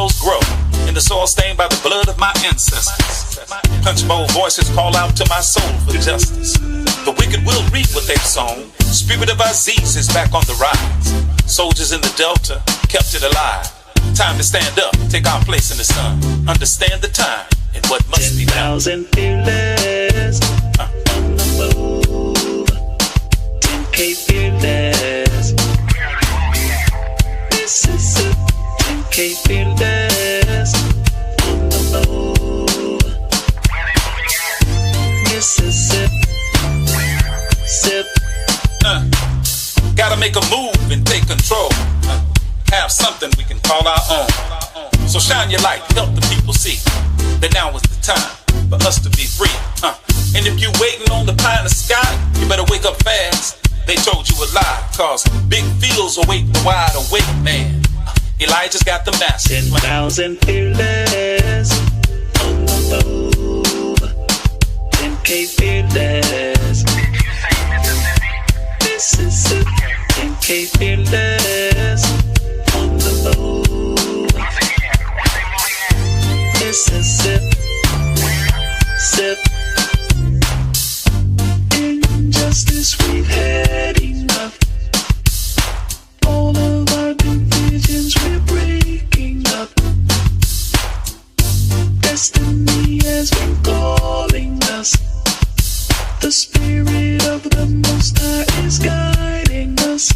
laurels grow in the soil stained by the blood of my ancestors. Punch bowl voices call out to my soul for justice. The wicked will reap what they've sown. Spirit of Aziz is back on the rise. Soldiers in the Delta kept it alive. Time to stand up, take our place in the sun. Understand the time and what must be done. 10,000 fearless on the move. 10K fearless. This is it. 10K fearless on the move. This is it. Sip. Gotta make a move and take control. Have something we can call our own. So shine your light, help the people see that now is the time for us to be free. And if you waiting on the pie in the sky, you better wake up fast. They told you a lie, cause big fields await the wide awake man. Elijah's got the master. 10,000 fearless on the move. 10K fearless. This is it. 10K fearless on the move. This is it. Sip. Injustice, we've had enough. All of our divisions we're breaking up. Destiny has been calling us. The spirit of the Most High is guiding us.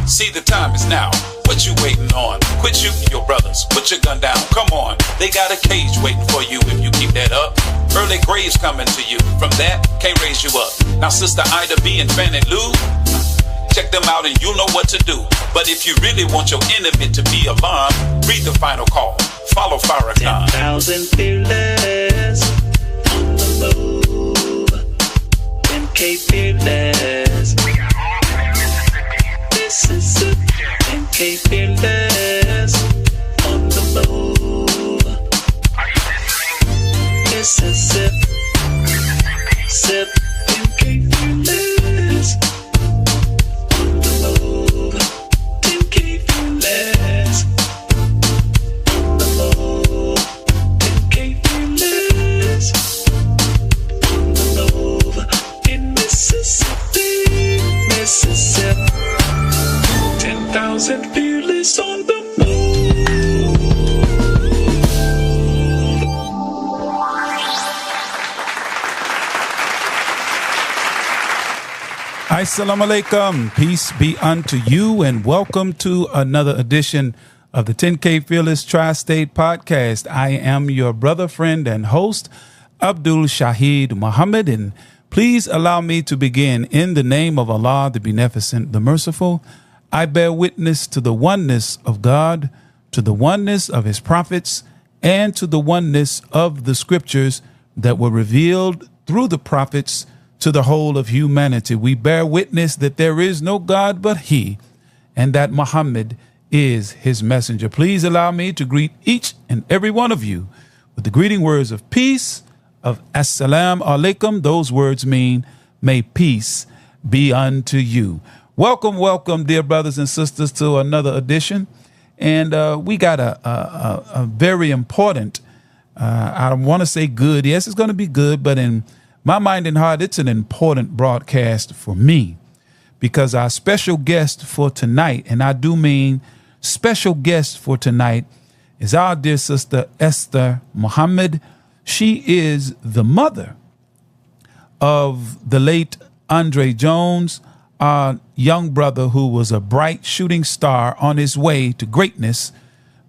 See, the time is now. What you waiting on? Quit shooting your brothers. Put your gun down. Come on. They got a cage waiting for you if you keep that up. Early graves coming to you. From that, can't raise you up. Now, Sister Ida B and Fannie Lou, check them out and you'll know what to do. But if you really want your enemy to be alarmed, read the final call. Follow Farrakhan. 10,000 fearless on the move. 10K fearless. This is it. 10K fearless on the move. This is it. Sip. 10K fearless on the move. 10K fearless on the move. 10K fearless on the move. In Mississippi, Mississippi. 10,000 fearless on the move. Assalamu alaikum. Peace be unto you, and welcome to another edition of the 10K Fearless Tri-State Podcast. I am your brother, friend, and host, Abdul Shahid Muhammad, and please allow me to begin in the name of Allah, the Beneficent, the Merciful. I bear witness to the oneness of God, to the oneness of his prophets, and to the oneness of the scriptures that were revealed through the prophets to the whole of humanity. We bear witness that there is no God but he, and that Muhammad is his messenger. Please allow me to greet each and every one of you with the greeting words of peace, of Assalamu alaikum. Those words mean, may peace be unto you. Welcome, welcome, dear brothers and sisters, to another edition. And we got a very important, I want to say good. Yes, it's going to be good, but in my mind and heart, it's an important broadcast for me, because our special guest for tonight, and I do mean special guest for tonight, is our dear sister Esther Muhammad. She is the mother of the late Andre Jones, our young brother who was a bright shooting star on his way to greatness,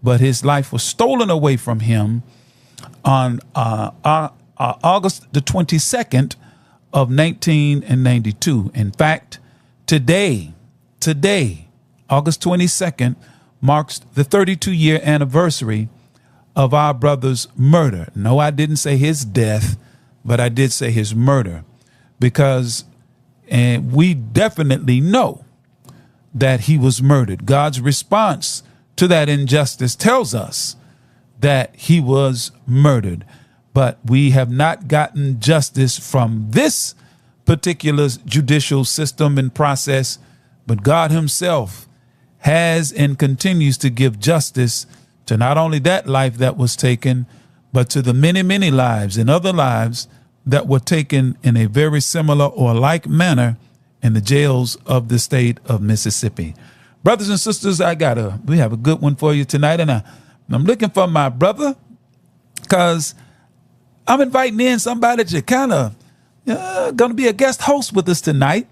but his life was stolen away from him on August the 22nd of 1992. In fact, today, August 22nd, marks the 32-year anniversary of our brother's murder. No, I didn't say his death, but I did say his murder, because we definitely know that he was murdered. God's response to that injustice tells us that he was murdered, but we have not gotten justice from this particular judicial system and process, but God himself has and continues to give justice to not only that life that was taken, but to the many, many lives and other lives that were taken in a very similar or like manner in the jails of the state of Mississippi. Brothers and sisters, we have a good one for you tonight, and I'm looking for my brother because I'm inviting in somebody to kind of going to be a guest host with us tonight.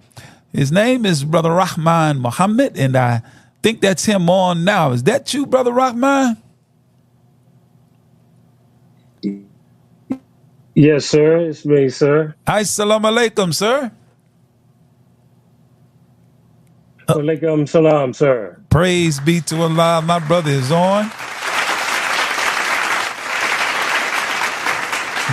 His name is Brother Rahman Muhammad, and I think that's him on now. Is that you, Brother Rahman? Yes, sir. It's me, sir. Assalamu alaikum, sir. Walaikum salam, sir. Praise be to Allah. My brother is on.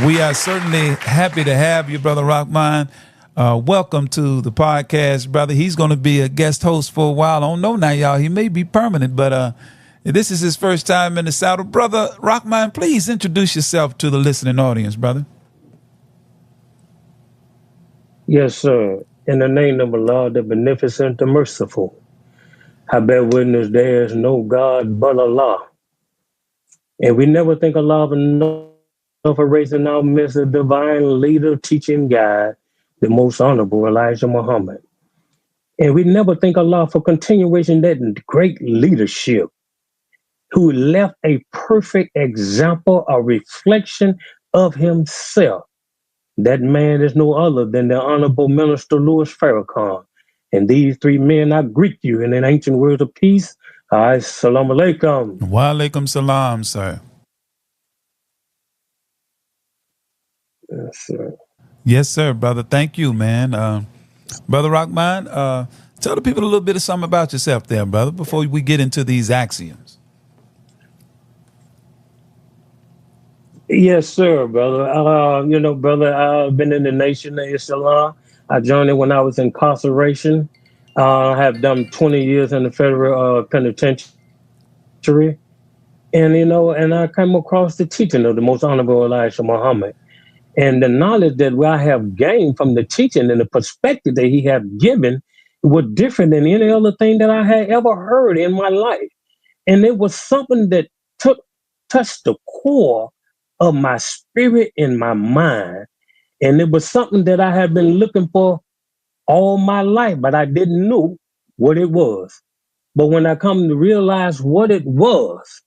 We are certainly happy to have you, Brother Rahman. Welcome to the podcast, brother. He's going to be a guest host for a while. I don't know now, y'all. He may be permanent, but this is his first time in the saddle. Brother Rahman, please introduce yourself to the listening audience, brother. Yes, sir. In the name of Allah, the Beneficent, the Merciful, I bear witness there is no God but Allah. And we never think Allah enough for raising our midst a divine leader, teaching guide, the most honorable Elijah Muhammad. And we never thank Allah for continuation that great leadership, who left a perfect example, a reflection of himself. That man is no other than the Honorable Minister Louis Farrakhan. And these three men, I greet you in an ancient words of peace. Assalamu alaikum. Wa alaikum salam, sir. Yes, sir. Yes, sir, brother. Thank you, man. Brother Rahman, tell the people a little bit of something about yourself there, brother, before we get into these axioms. Yes, sir, brother. Brother, I've been in the Nation of Islam. I joined it when I was in incarceration. I have done 20 years in the federal penitentiary. And I came across the teaching of the most honorable Elijah Muhammad. And the knowledge that I have gained from the teaching and the perspective that he had given was different than any other thing that I had ever heard in my life. And it was something that touched the core of my spirit and my mind. And it was something that I had been looking for all my life, but I didn't know what it was. But when I come to realize what it was,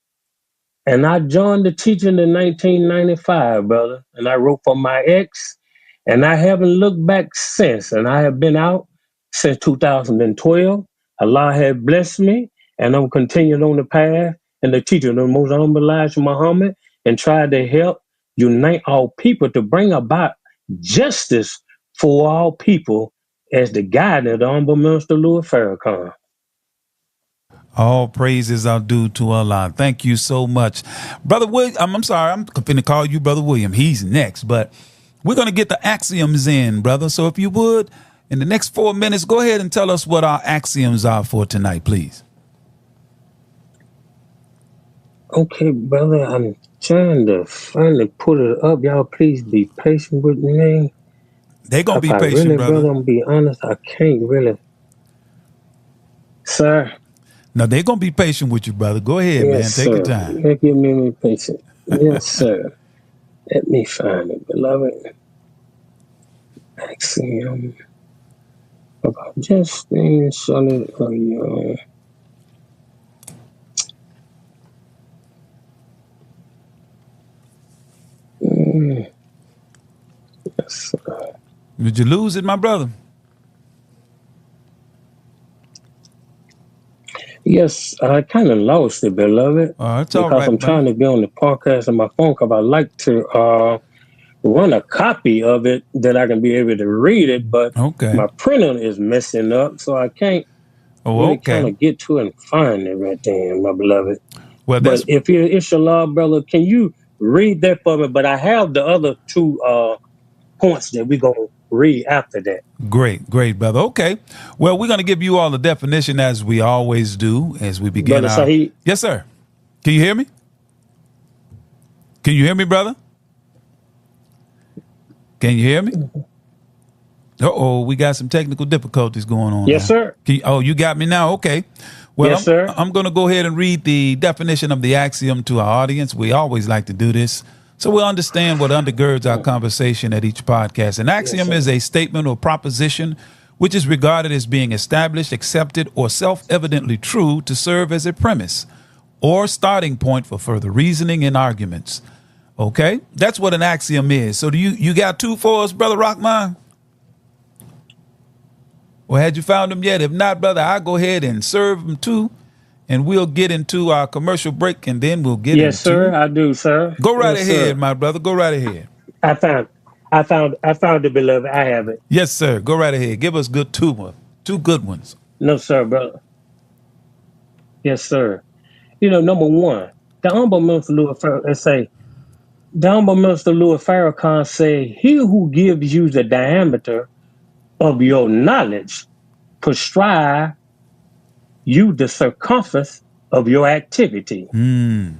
and I joined the teaching in 1995, brother, and I wrote for my ex, and I haven't looked back since. And I have been out since 2012. Allah had blessed me, and I'm continuing on the path and the teaching of the most honorable Elijah Muhammad, and try to help unite our people to bring about justice for our people as the guide of the Honorable Minister Louis Farrakhan. All praises are due to Allah. Thank you so much. Brother William, I'm sorry, I'm going to call you Brother William. He's next, but we're going to get the axioms in, brother. So if you would, in the next 4 minutes, go ahead and tell us what our axioms are for tonight, please. Okay, brother, I'm trying to finally put it up. Y'all please be patient with me. They're going to be patient, really, brother. I'm going to be honest, I can't really. Sir? No, they're going to be patient with you, brother. Go ahead, yes, man. Take sir. your time. Give me patient. Yes, sir. Let me find it, beloved. Axiom about justice, solid, yes, sir. Did you lose it, my brother? Yes, I kind of lost it, beloved. It's all right, because I'm trying to be on the podcast on my phone because I like to run a copy of it that I can be able to read it, but my printer is messing up, so I can't really kind of get to it and find it right there, my beloved. Well, but if you're inshallah, brother, can you read that for me? But I have the other two points that we're going to read after that. Great, brother. Okay. Well, we're going to give you all the definition as we always do as we begin. Brother Saheed? Yes, sir. Can you hear me? Can you hear me, brother? Can you hear me? Uh-oh, we got some technical difficulties going on. Yes, now. sir. You got me now? Okay. Well, Yes, sir. I'm going to go ahead and read the definition of the axiom to our audience. We always like to do this, so we'll understand what undergirds our conversation at each podcast. An axiom is a statement or proposition which is regarded as being established, accepted, or self-evidently true to serve as a premise or starting point for further reasoning and arguments. Okay, that's what an axiom is. So do you got two for us, Brother Rockman? Well, had you found them yet? If not, brother, I'll go ahead and serve them too, and we'll get into our commercial break, and then we'll get into... Yes, sir, I do, sir. Go right Yes, ahead, sir. my brother. Go right ahead. I found it, beloved. I have it. Yes, sir. Go right ahead. Give us two good ones. No, sir, brother. Yes, sir. Number one, the Honorable Minister Louis Farrakhan said, "He who gives you the diameter of your knowledge prescribe you the circumference of your activity." Yes,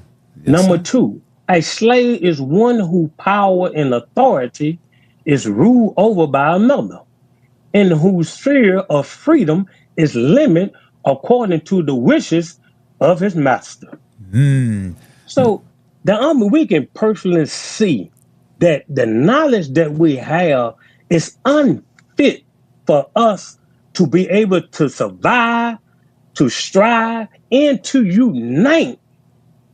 Number sir. two, a slave is one whose power and authority is ruled over by another, and whose sphere of freedom is limited according to the wishes of his master. So we can personally see that the knowledge that we have is unfit for us to be able to survive, to strive, and to unite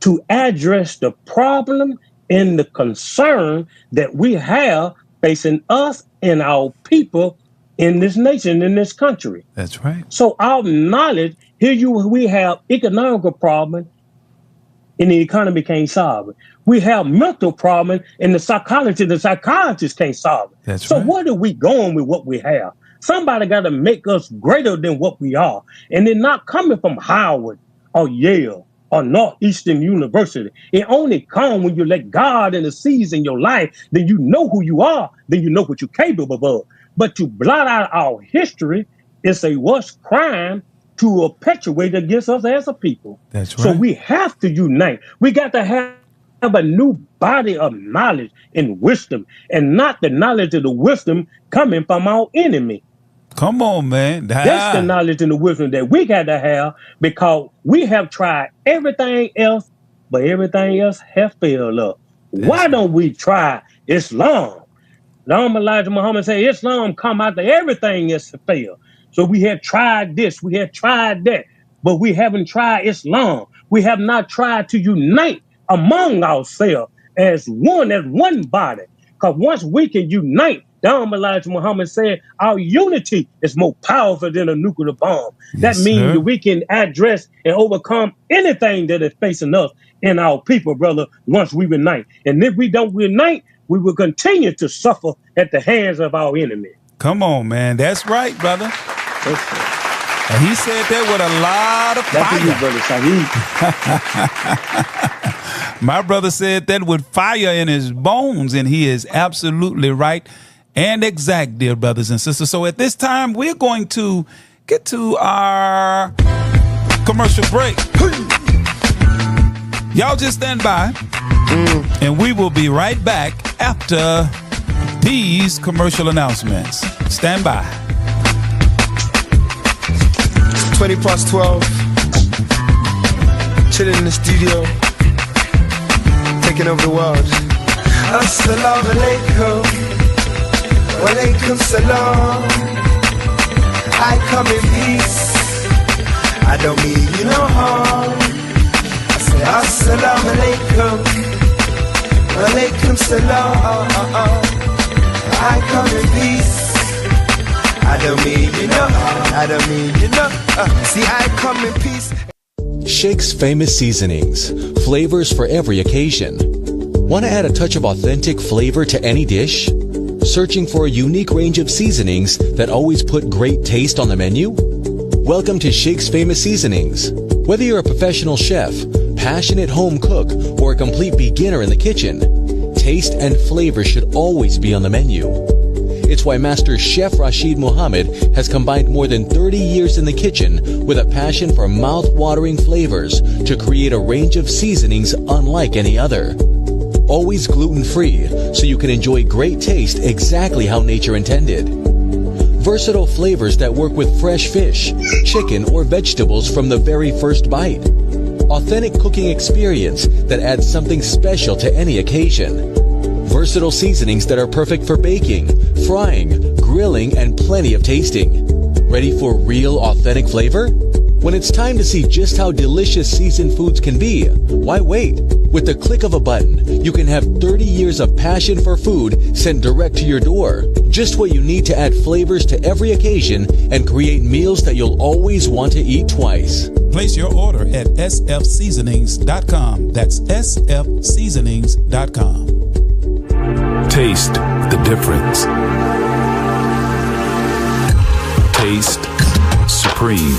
to address the problem and the concern that we have facing us and our people in this nation, in this country. That's right. So our knowledge, we have economical problem and the economy can't solve it. We have mental problem and the psychiatrists can't solve it. That's so right. Where are we going with what we have? Somebody got to make us greater than what we are. And they're not coming from Howard or Yale or Northeastern University. It only comes when you let God and the seeds in your life, then you know who you are, then you know what you're capable of. But to blot out our history is a worse crime to perpetuate against us as a people. That's right. So we have to unite. We got to have a new body of knowledge and wisdom, and not the knowledge of the wisdom coming from our enemy. Come on, man. That's the knowledge and the wisdom that we got to have, because we have tried everything else, but everything else has failed us. Why don't we try Islam? Elijah Muhammad said Islam come after everything else has failed. So we have tried this, we have tried that, but we haven't tried Islam. We have not tried to unite among ourselves as one body. Because once we can unite, Elijah Muhammad said our unity is more powerful than a nuclear bomb. Yes, that means sir. that we can address and overcome anything that is facing us and our people, brother, once we unite. And if we don't unite, we will continue to suffer at the hands of our enemy. Come on, man. That's right, brother. And he said that with a lot of That's fire. My brother said that with fire in his bones, and he is absolutely right and exact, dear brothers and sisters. So at this time, we're going to get to our commercial break. Y'all just stand by, and we will be right back after these commercial announcements. Stand by. 20 past 12, chilling in the studio, taking over the world. Assalamu alaikum, wa alaikum salam. I come in peace, I don't mean you no harm. I say assalamu alaikum, wa alaikum salam. I come in peace, I don't mean you know, I don't mean you know. See, I come in peace. Shake's Famous Seasonings. Flavors for every occasion. Want to add a touch of authentic flavor to any dish? Searching for a unique range of seasonings that always put great taste on the menu? Welcome to Shake's Famous Seasonings. Whether you're a professional chef, passionate home cook, or a complete beginner in the kitchen, taste and flavor should always be on the menu. It's why Master Chef Rashid Muhammad has combined more than 30 years in the kitchen with a passion for mouth-watering flavors to create a range of seasonings unlike any other. Always gluten-free, so you can enjoy great taste exactly how nature intended. Versatile flavors that work with fresh fish, chicken, or vegetables from the very first bite. Authentic cooking experience that adds something special to any occasion. Versatile seasonings that are perfect for baking, frying, grilling, and plenty of tasting. Ready for real, authentic flavor? When it's time to see just how delicious seasoned foods can be, why wait? With the click of a button, you can have 30 years of passion for food sent direct to your door. Just what you need to add flavors to every occasion and create meals that you'll always want to eat twice. Place your order at sfseasonings.com. That's sfseasonings.com. Taste the difference. Taste Supreme.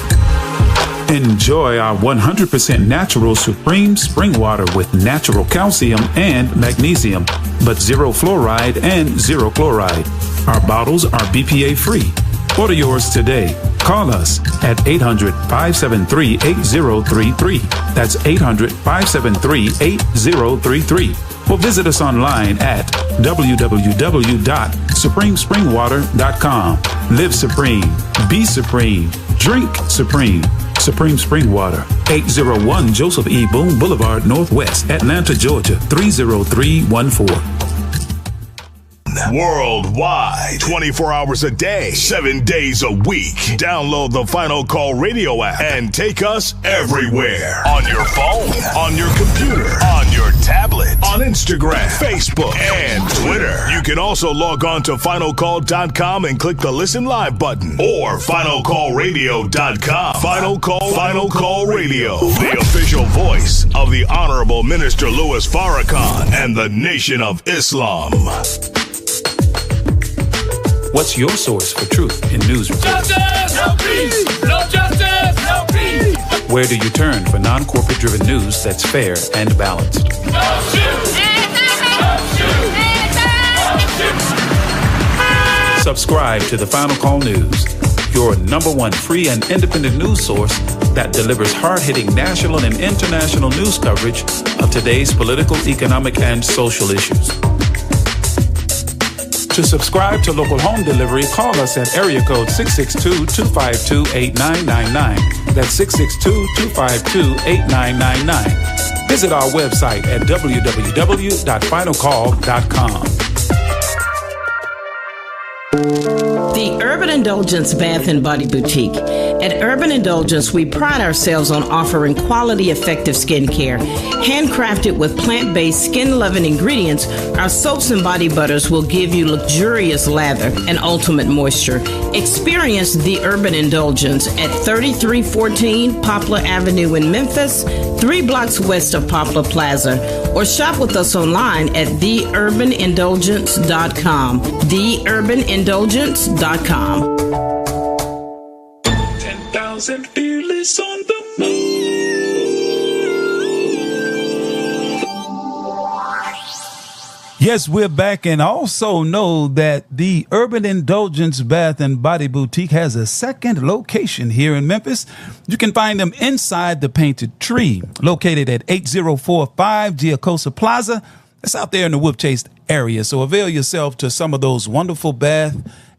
Enjoy our 100% natural Supreme spring water with natural calcium and magnesium, but zero fluoride and zero chloride. Our bottles are BPA free. Order yours today. Call us at 800-573-8033. That's 800-573-8033. Or visit us online at www.supremespringwater.com. Live supreme. Be supreme. Drink supreme. Supreme Spring Water, 801 Joseph E. Boone Boulevard, Northwest, Atlanta, Georgia, 30314. Worldwide, 24 hours a day, 7 days a week. Download the Final Call radio app and take us everywhere. On your phone, on your computer, on your tablet, on Instagram, Facebook, and Twitter. You can also log on to finalcall.com and click the Listen Live button or finalcallradio.com. Final Call Radio, the official voice of the Honorable Minister Louis Farrakhan and the Nation of Islam. What's your source for truth in news reports? Justice, no peace. No justice, no peace. Where do you turn for non-corporate driven news that's fair and balanced? No shoot. No shoot. No shoot. Subscribe to the Final Call News, your #1 free and independent news source that delivers hard-hitting national and international news coverage of today's political, economic, and social issues. To subscribe to local home delivery, call us at area code 662-252-8999. That's 662-252-8999. Visit our website at www.finalcall.com. The Urban Indulgence Bath and Body Boutique. At Urban Indulgence, we pride ourselves on offering quality, effective skincare. Handcrafted with plant-based, skin-loving ingredients, our soaps and body butters will give you luxurious lather and ultimate moisture. Experience The Urban Indulgence at 3314 Poplar Avenue in Memphis, 3 blocks west of Poplar Plaza, or shop with us online at theurbanindulgence.com. theurbanindulgence.com. 10,000 fearless on the move. Yes, we're back, and also know that the Urban Indulgence Bath and Body Boutique has a second location here in Memphis. You can find them inside the Painted Tree, located at 8045 Giacosa Plaza. That's out there in the Wolf Chase area. So avail yourself to some of those wonderful bath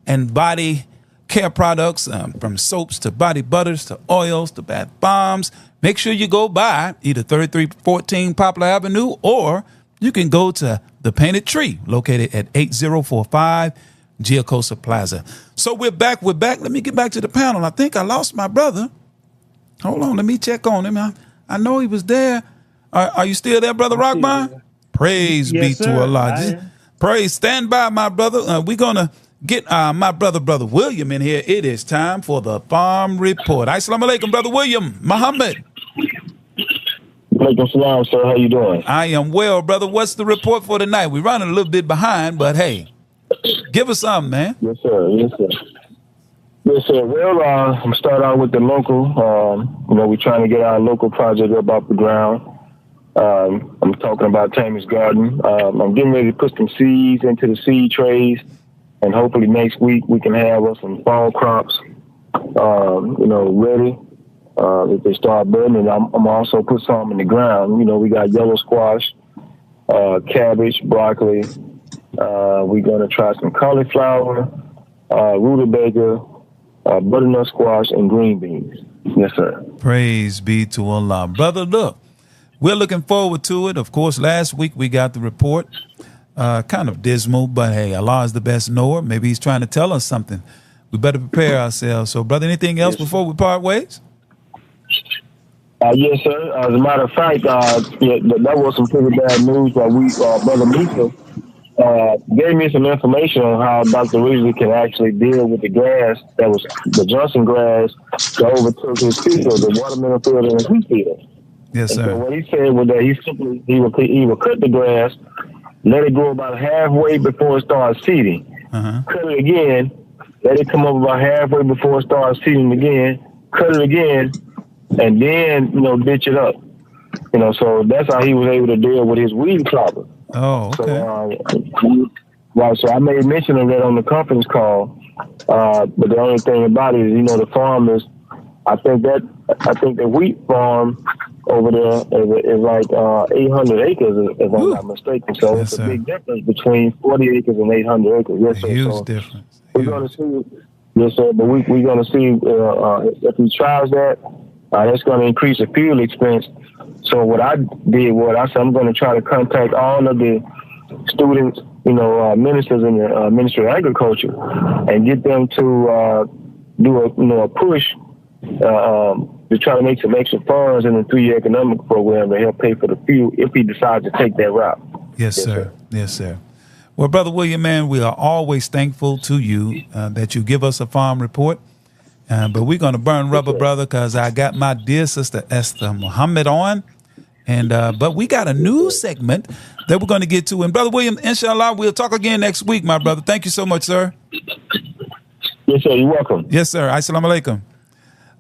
and body care products, from soaps to body butters to oils to bath bombs. Make sure you go by either 3314 Poplar Avenue, or you can go to the Painted Tree, located at 8045 Giacosa Plaza. So we're back. Let me get back to the panel. I think I lost my brother. Hold on. Let me check on him. I know he was there. Are you still there, Brother Rockbine? Praise be to Allah. Praise. Stand by, my brother. We're going to get my brother William in here. It is time for the Farm Report. Assalamu alaikum, Brother William. Muhammad. Alaikum salam, sir. How you doing? I am well, brother. What's the report for tonight? We're running a little bit behind, but hey, give us something, man. Yes, sir. Yes, sir. Yes, sir. Well, I'm going to start out with the local. We're trying to get our local project up off the ground. I'm talking about Tammy's Garden. I'm getting ready to put some seeds into the seed trays, and hopefully next week we can have some fall crops, ready. If they start budding, and I'm also put some in the ground. We got yellow squash, cabbage, broccoli. We're going to try some cauliflower, rutabaga, butternut squash, and green beans. Yes, sir. Praise be to Allah. Brother, look, we're looking forward to it. Of course, last week we got the report. Kind of dismal, but hey, Allah is the best knower. Maybe he's trying to tell us something. We better prepare ourselves. So, brother, anything else before we part ways? Yes, sir. As a matter of fact, that was some pretty bad news. Brother Misa gave me some information on how Dr. Ridgely can actually deal with the grass that was the Johnson grass that overtook his field, the watermelon field and his wheat field. Yes, sir. And so what he said was that he would cut the grass, let it grow about halfway before it starts seeding. Cut it again, let it come up about halfway before it starts seeding again, cut it again, and then, ditch it up. So that's how he was able to deal with his weed clobber. Oh, okay. So I made mention of that on the conference call. But the only thing about it is, the farmers, I think the wheat farm over there is like 800 acres, if I'm not mistaken. So it's a big difference between 40 acres and 800 acres. Yes, sir. Huge difference. We're going to see, yes, sir, but we're going to see if he tries that, that's going to increase the fuel expense. So what I did was I said I'm going to try to contact all of the students, ministers in the Ministry of Agriculture, and get them to do a push to try to make some extra funds in the 3-year economic program to help pay for the fuel if he decides to take that route. Yes, sir. Yes, sir. Well, Brother William, man, we are always thankful to you that you give us a farm report. But we're going to burn rubber, brother, because I got my dear sister Esther Muhammad on. And but we got a new segment that we're going to get to. And Brother William, inshallah, we'll talk again next week, my brother. Thank you so much, sir. Yes, sir. You're welcome. Yes, sir. Assalamu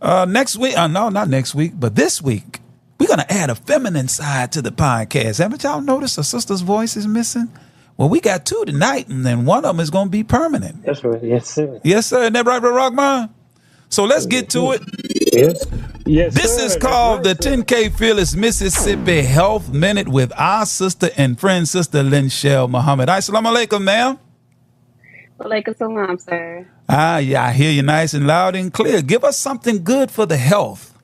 alaikum. Next week, no, not next week, but this week, we're going to add a feminine side to the podcast. Haven't y'all noticed a sister's voice is missing? Well, we got 2 tonight, and then one of them is going to be permanent. That's right. Yes, sir. Yes, sir. Isn't that right, Rockman? So let's get to it. Yes. Yes. This is called the 10K Fearless Mississippi Health Minute with our sister and friend, Sister Lynchelle Muhammad. Assalamu alaikum, ma'am. Walaikum salam, sir. Yeah, I hear you nice and loud and clear. Give us something good for the health.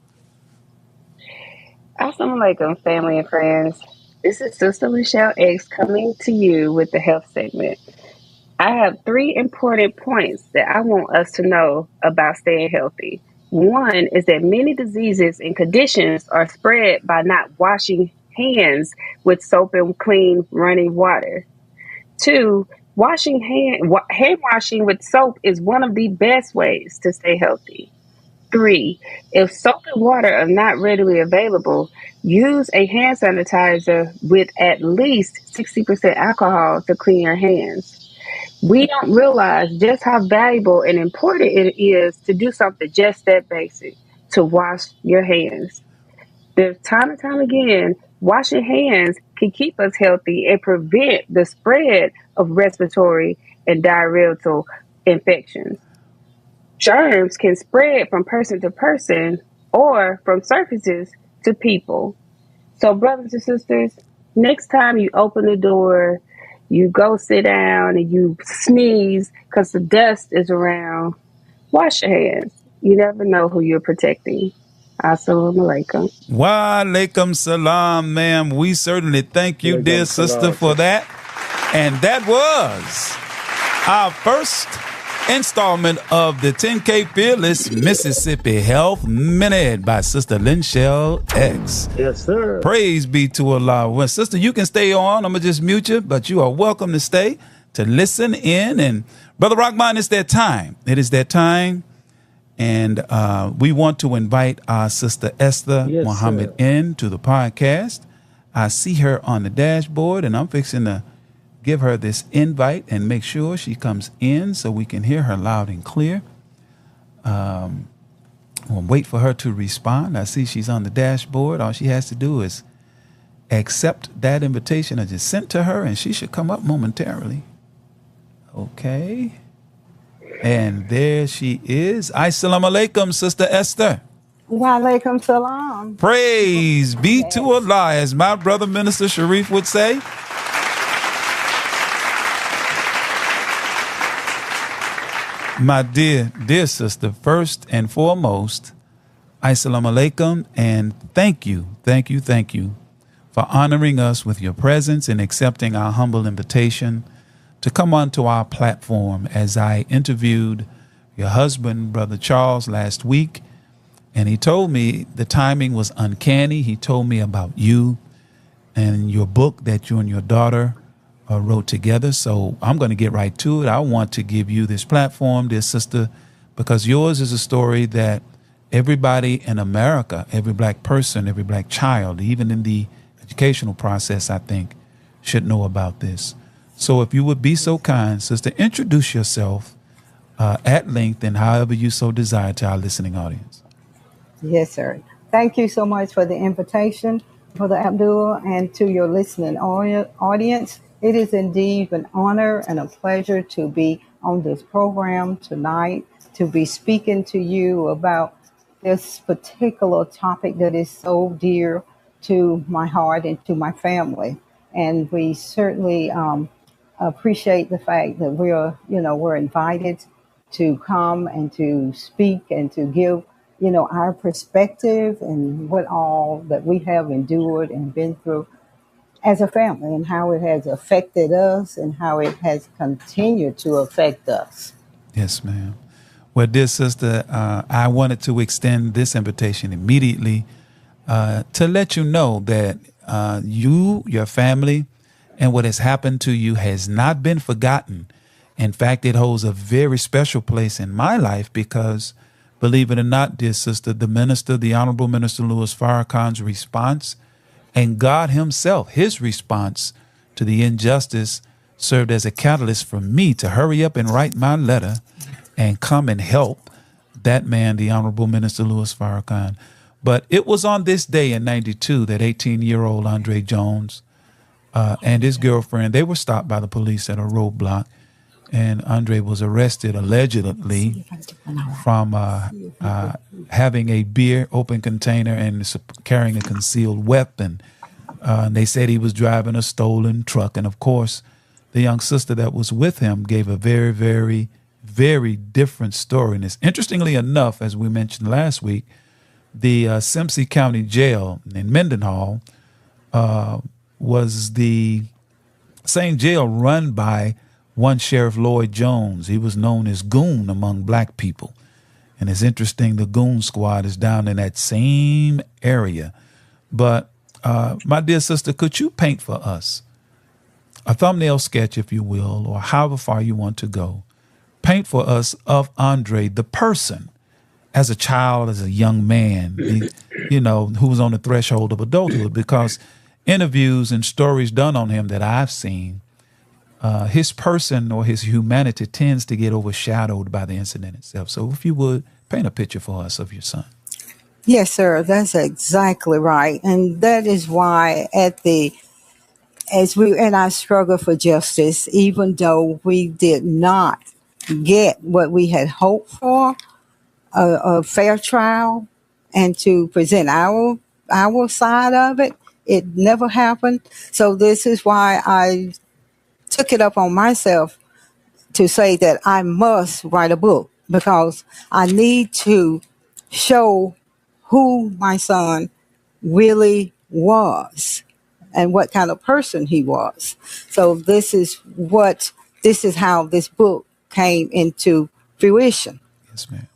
Assalamu alaikum, family and friends. This is Sister Lynchelle X coming to you with the health segment. I have 3 important points that I want us to know about staying healthy. One is that many diseases and conditions are spread by not washing hands with soap and clean running water. 2, hand washing with soap is one of the best ways to stay healthy. 3, if soap and water are not readily available, use a hand sanitizer with at least 60% alcohol to clean your hands. We don't realize just how valuable and important it is to do something just that basic, to wash your hands. There's time and time again, washing hands can keep us healthy and prevent the spread of respiratory and diarrheal infections. Germs can spread from person to person or from surfaces to people. So brothers and sisters, next time you open the door, you go sit down and you sneeze because the dust is around, wash your hands. You never know who you're protecting. Assalamu alaikum. Wa alaikum salam, ma'am. We certainly thank you, dear sister, for that. And that was our first installment of the 10K Fearless Mississippi Health Minute by Sister Lynchelle X. Yes, sir. Praise be to Allah. Well, sister, you can stay on. I'm going to just mute you, but you are welcome to stay to listen in. And Brother Rockman, it's that time. It is that time. And we want to invite our sister Esther Muhammad in to the podcast. I see her on the dashboard, and I'm fixing to give her this invite and make sure she comes in so we can hear her loud and clear. We'll wait for her to respond. I see she's on the dashboard. All she has to do is accept that invitation I just sent to her, and she should come up momentarily. Okay. And there she is. Assalamu alaikum, Sister Esther. Wa alaikum salam. Praise be to Allah, as my brother Minister Sharif would say. My dear sister, first and foremost, Assalamu alaikum, and thank you for honoring us with your presence and accepting our humble invitation to come onto our platform as I interviewed your husband, Brother Charles, last week. And he told me the timing was uncanny. He told me about you and your book that you and your daughter wrote together. So I'm going to get right to it. I want to give you this platform, dear sister, because yours is a story that everybody in America, every black person, every black child, even in the educational process, I think, should know about this. So if you would be so kind, sister, introduce yourself at length and however you so desire to our listening audience. Yes, sir. Thank you so much for the invitation, Brother Abdul, and to your listening audience. It is indeed an honor and a pleasure to be on this program tonight, to be speaking to you about this particular topic that is so dear to my heart and to my family. And we certainly appreciate the fact that we're invited to come and to speak and to give our perspective and what all that we have endured and been through as a family and how it has affected us and how it has continued to affect us. Yes, ma'am. Well, dear sister, I wanted to extend this invitation immediately to let you know that you, your family, and what has happened to you has not been forgotten. In fact, it holds a very special place in my life because, believe it or not, dear sister, the Honorable Minister Louis Farrakhan's response and God himself, his response to the injustice served as a catalyst for me to hurry up and write my letter and come and help that man, the Honorable Minister Louis Farrakhan. But it was on this day in 92 that 18-year-old Andre Jones and his girlfriend, they were stopped by the police at a roadblock. And Andre was arrested allegedly from having a beer open container and carrying a concealed weapon. And they said he was driving a stolen truck. And of course, the young sister that was with him gave a very, very, very different story. And it's interestingly enough, as we mentioned last week, the Simpson County Jail in Mendenhall was the same jail run by one Sheriff Lloyd Jones. He was known as Goon among black people. And it's interesting, the Goon Squad is down in that same area. But my dear sister, could you paint for us a thumbnail sketch, if you will, or however far you want to go? Paint for us of Andre, the person, as a child, as a young man, who was on the threshold of adulthood, because interviews and stories done on him that I've seen, his person or his humanity tends to get overshadowed by the incident itself. So if you would, paint a picture for us of your son. Yes, sir, that's exactly right. And that is why as we and I struggle for justice, even though we did not get what we had hoped for, a fair trial, and to present our side of it, it never happened. So this is why I took it up on myself to say that I must write a book, because I need to show who my son really was and what kind of person he was. So this is how this book came into fruition. Yes, ma'am.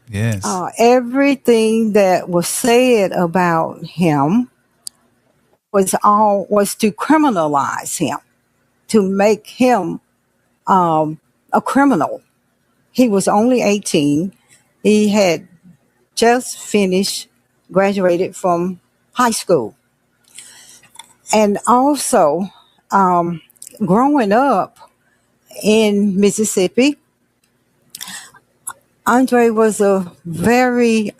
Yes. Everything that was said about him was to criminalize him, to make him a criminal. He was only 18. He had just graduated from high school. And also, growing up in Mississippi, Andre was a very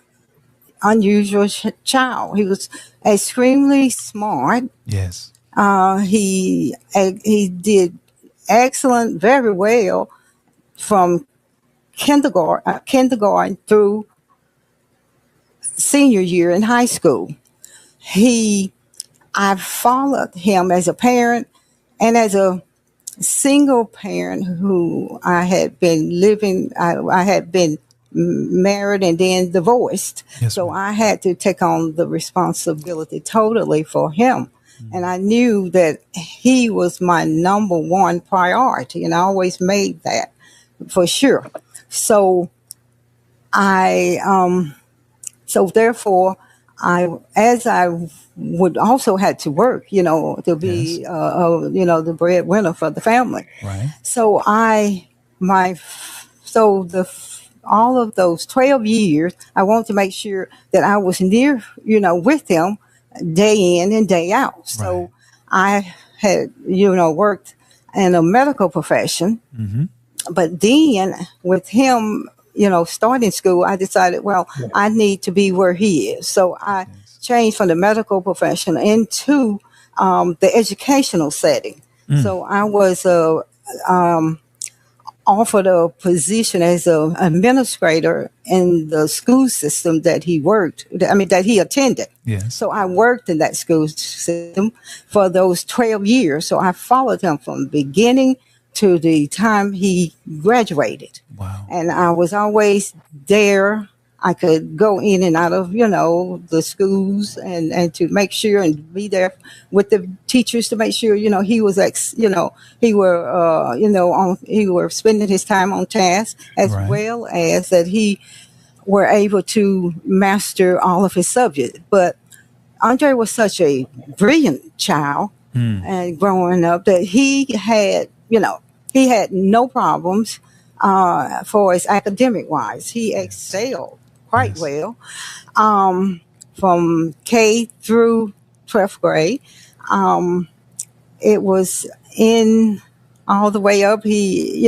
unusual child. He was extremely smart. Yes. He did excellent, very well from kindergarten through senior year in high school. I followed him as a parent and as a single parent who I had been living, I had been married and then divorced. Yes, So ma'am. I had to take on the responsibility totally for him. Mm-hmm. And I knew that he was my number one priority, and I always made that for sure. So so therefore, as I would also had to work, to be, Yes. the breadwinner for the family. Right. So all of those 12 years, I wanted to make sure that I was near, with him day in and day out. Right. So I had, worked in a medical profession, Mm-hmm. but then with him, starting school, I decided, well, I need to be where he is. So I Yes. changed from the medical profession into the educational setting. Mm. So I was offered a position as an administrator in the school system that that he attended. Yes. So I worked in that school system for those 12 years. So I followed him from the beginning to the time he graduated. Wow. And I was always there. I could go in and out of, the schools and to make sure and be there with the teachers to make sure, he was, he were spending his time on task, as Right. well as that he were able to master all of his subjects. But Andre was such a brilliant child Mm. and growing up that he had no problems for his academic wise. He excelled quite Yes. well from K through 12th grade. It was in all the way up. He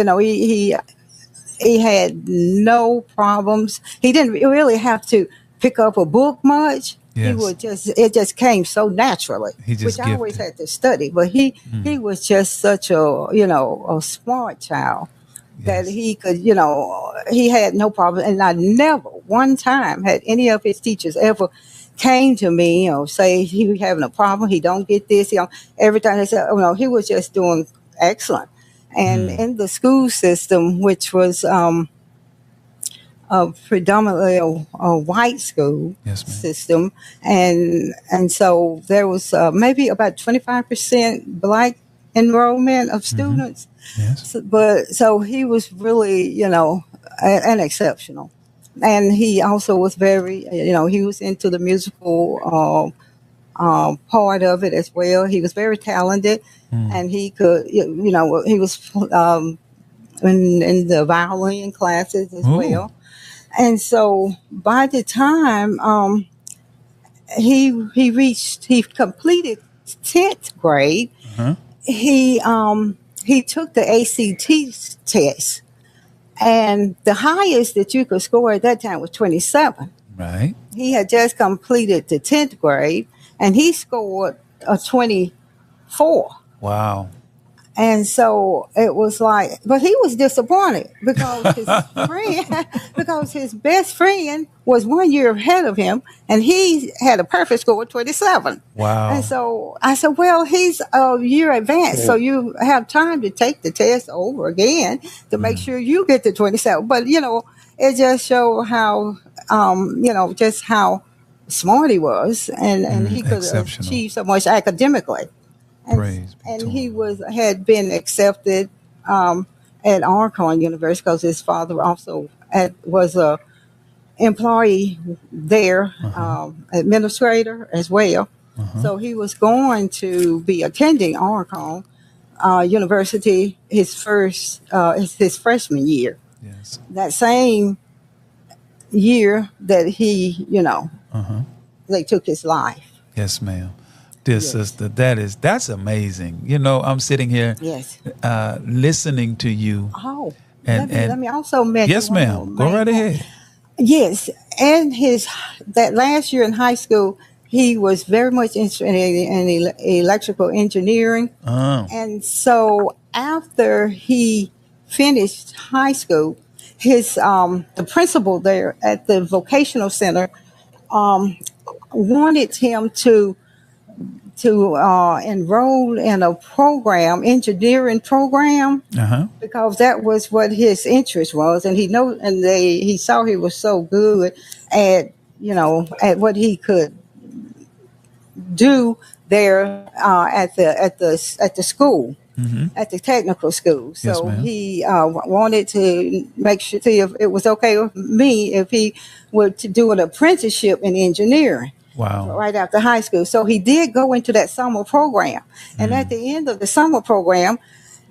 had no problems. He didn't really have to pick up a book much. Yes. It just came so naturally, He just which I always gifted. had to study. But he was just such a smart child that Yes. he could, he had no problem. And I never one time had any of his teachers ever came to me or say he was having a problem. He don't get this. Every time they said, oh no, he was just doing excellent. And Mm. in the school system, which was predominantly a white school Yes, ma'am. system, and so there was maybe about 25% black enrollment of students. Yes. So he was really, an exceptional, and he also was very, he was into the musical part of it as well. He was very talented, and he could, he was in the violin classes as Ooh. well. And so by the time he completed 10th grade, Uh-huh. he took the ACT test, and the highest that you could score at that time was 27. Right. He had just completed the 10th grade, and he scored a 24. Wow. And so it was like, but he was disappointed because his best friend was 1 year ahead of him, and he had a perfect score of 27. Wow. And so I said, well, he's a year advanced, so you have time to take the test over again to make sure you get the 27. But, it just showed how, just how smart he was, and he could Exceptional. achieve so much academically. Praise be And to he him. had been accepted at Argonne University because his father also was a employee there, administrator as well. So he was going to be attending Argonne University his freshman year. Yes. That same year that he, they took his life. Yes, ma'am. Dear sister, that's amazing. I'm sitting here Yes. listening to you. Oh, And- let me also mention. Yes, one ma'am. more Go main right point. ahead. Yes, and that last year in high school, he was very much interested in electrical engineering, Oh. and so after he finished high school, his the principal there at the vocational center wanted him to to enroll in a program, engineering program, because that was what his interest was, and he saw he was so good at at what he could do there at the school. At the technical school. So he wanted to see if it was okay with me if he would to do an apprenticeship in engineering. Wow. Right after high school. So he did go into that summer program. And at the end of the summer program,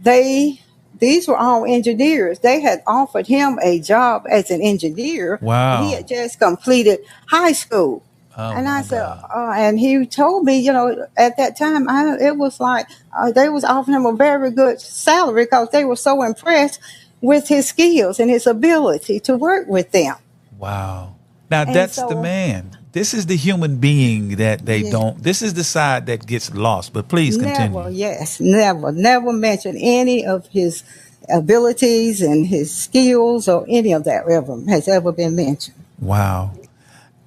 these were all engineers. They had offered him a job as an engineer. Wow. He had just completed high school. Oh, and I said, and he told me, at that time, it was like they was offering him a very good salary because they were so impressed with his skills and his ability to work with them. Wow. Now, that's the man. This is the human being that they don't. This is the side that gets lost. But please continue. Never mention any of his abilities and his skills or any of that has ever been mentioned. Wow.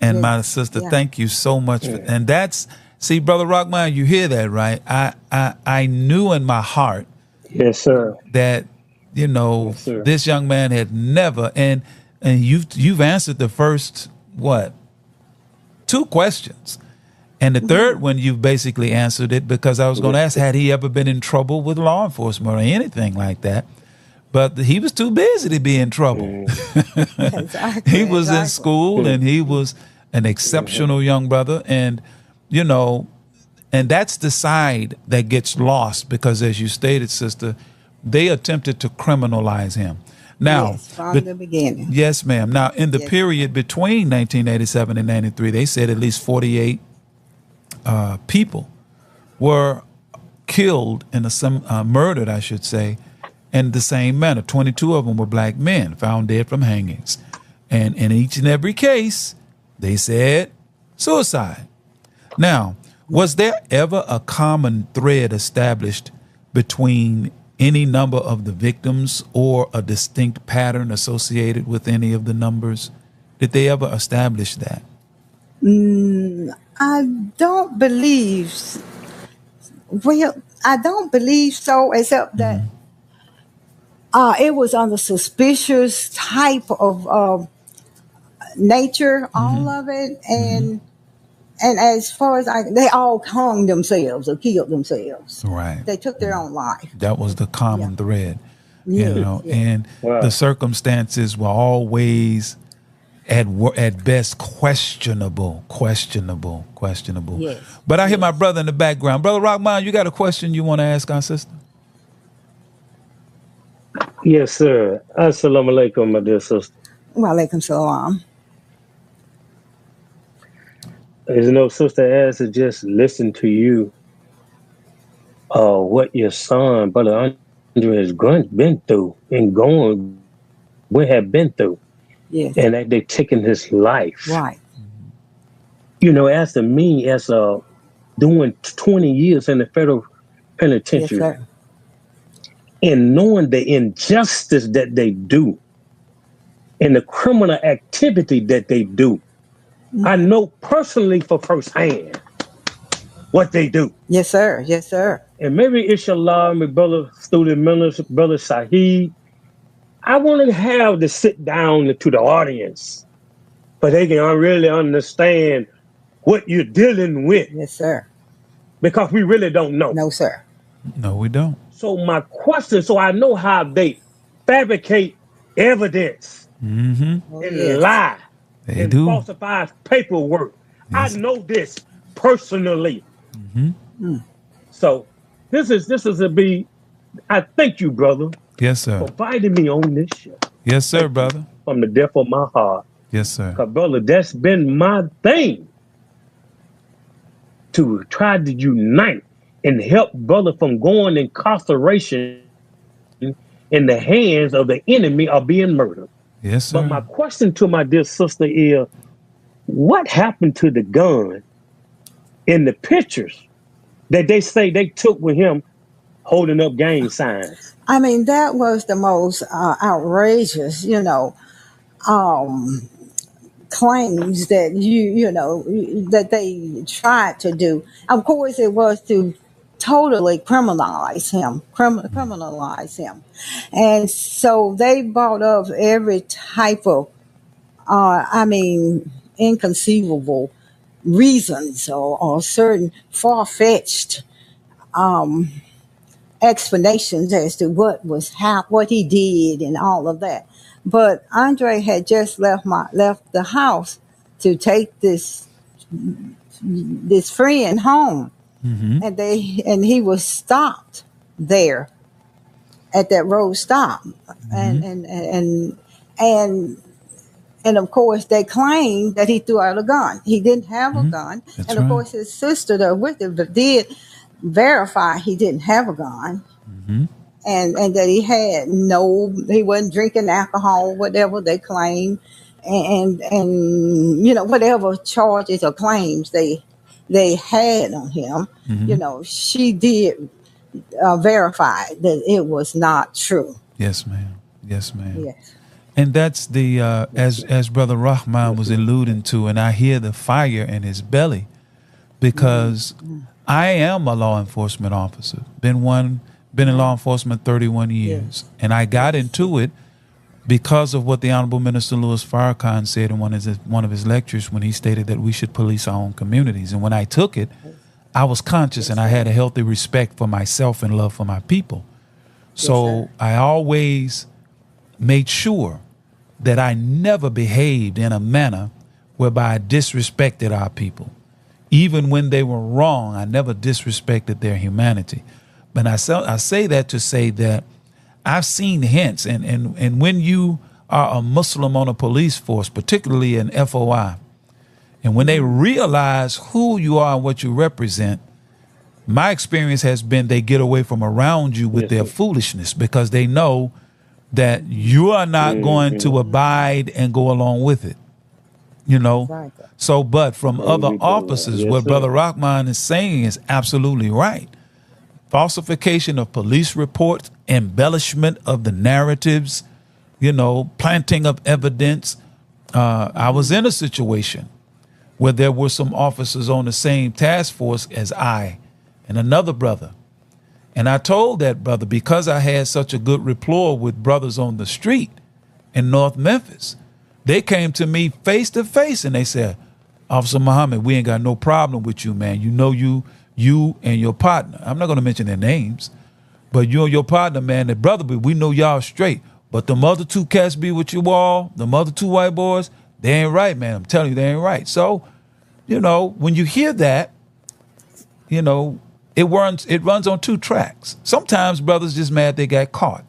And my sister, thank you so much. And that's, see, Brother Rockman, you hear that, right? I knew in my heart, yes, sir, that this young man had never, and you've answered the first 2 questions, and the third one you've basically answered it, because I was going to ask, had he ever been in trouble with law enforcement or anything like that? But he was too busy to be in trouble. He was in school, and he was an exceptional young brother. And, and that's the side that gets lost because, as you stated, sister, they attempted to criminalize him. Now, from the beginning. Yes, ma'am. Now, in the period between 1987 and 93, they said at least 48 people were killed murdered, I should say, in the same manner. 22 of them were black men found dead from hangings. And in each and every case, they said suicide. Now, was there ever a common thread established between any number of the victims or a distinct pattern associated with any of the numbers? Did they ever establish that? I don't believe so, except that it was on the suspicious type of nature, all of it, and as far as they all hung themselves or killed themselves. Right. They took their own life. That was the common thread, and Wow. the circumstances were always at best questionable. Yes. But I hear my brother in the background. Brother Rockman, you got a question you want to ask our sister? Yes, sir. Assalamu alaikum, my dear sister. Wa alaikum salam. There's no sister as to just listen to you. What your son, Brother Andre, has been through and have been through. Yes. And that they're taking his life. Right. As to me, as doing 20 years in the federal penitentiary, Yes, sir. and knowing the injustice that they do and the criminal activity that they do, I know personally for firsthand what they do. Yes, sir. Yes, sir. And maybe inshallah, my brother, student minister, brother Saheed, I want to have to sit down to the audience, but they can really understand what you're dealing with. Yes, sir. Because we really don't know. No, sir. No, we don't. So my question, so I know how they fabricate evidence and lie They and do. falsify paperwork. Yes. I know this personally. So this is a be. I thank you, brother, Yes, sir. for inviting me on this show Yes, sir, brother. from the depth of my heart. Yes, sir. Because, brother, that's been my thing, to try to unite and help brother from going incarceration in the hands of the enemy or being murdered. Yes, sir. But my question to my dear sister is, what happened to the gun in the pictures that they say they took with him holding up gang signs? I mean, that was the most outrageous, claims that that they tried to do. Of course, it was to totally criminalize him, and so they brought up every type of, inconceivable reasons or certain far-fetched explanations as to what he did and all of that. But Andre had just left the house to take this friend home, and he was stopped there at that road stop, and of course they claimed that he threw out a gun. He didn't have a gun, That's and of right. course his sister that with him did verify he didn't have a gun, and that he wasn't drinking alcohol, whatever they claim, and whatever charges or claims they had on him, she did verify that it was not true. Yes, ma'am. Yes, ma'am. Yes. And that's the as Brother Rahman was alluding to, and I hear the fire in his belly, because I am a law enforcement officer. Been in law enforcement 31 years, and I got into it because of what the Honorable Minister Louis Farrakhan said in one of his lectures, when he stated that we should police our own communities. And when I took it, I was conscious, and I had a healthy respect for myself and love for my people. So I always made sure that I never behaved in a manner whereby I disrespected our people. Even when they were wrong, I never disrespected their humanity. But I say that to say that I've seen hints, and when you are a Muslim on a police force, particularly an FOI, and when they realize who you are and what you represent, my experience has been they get away from around you with their foolishness, because they know that you are not going to abide and go along with it. Exactly. So, but from other officers, what Brother Rahman is saying is absolutely right. Falsification of police reports, embellishment of the narratives, planting of evidence. I was in a situation where there were some officers on the same task force as I and another brother. And I told that brother, because I had such a good rapport with brothers on the street in North Memphis, they came to me face to face and they said, Officer Muhammad, we ain't got no problem with you, man. You and your partner, I'm not going to mention their names, but you and your partner, man, the brother, we know y'all straight. But the other two cats be with you all, the other two white boys, they ain't right, man. I'm telling you, they ain't right. So, when you hear that, it runs on two tracks. Sometimes brothers just mad they got caught.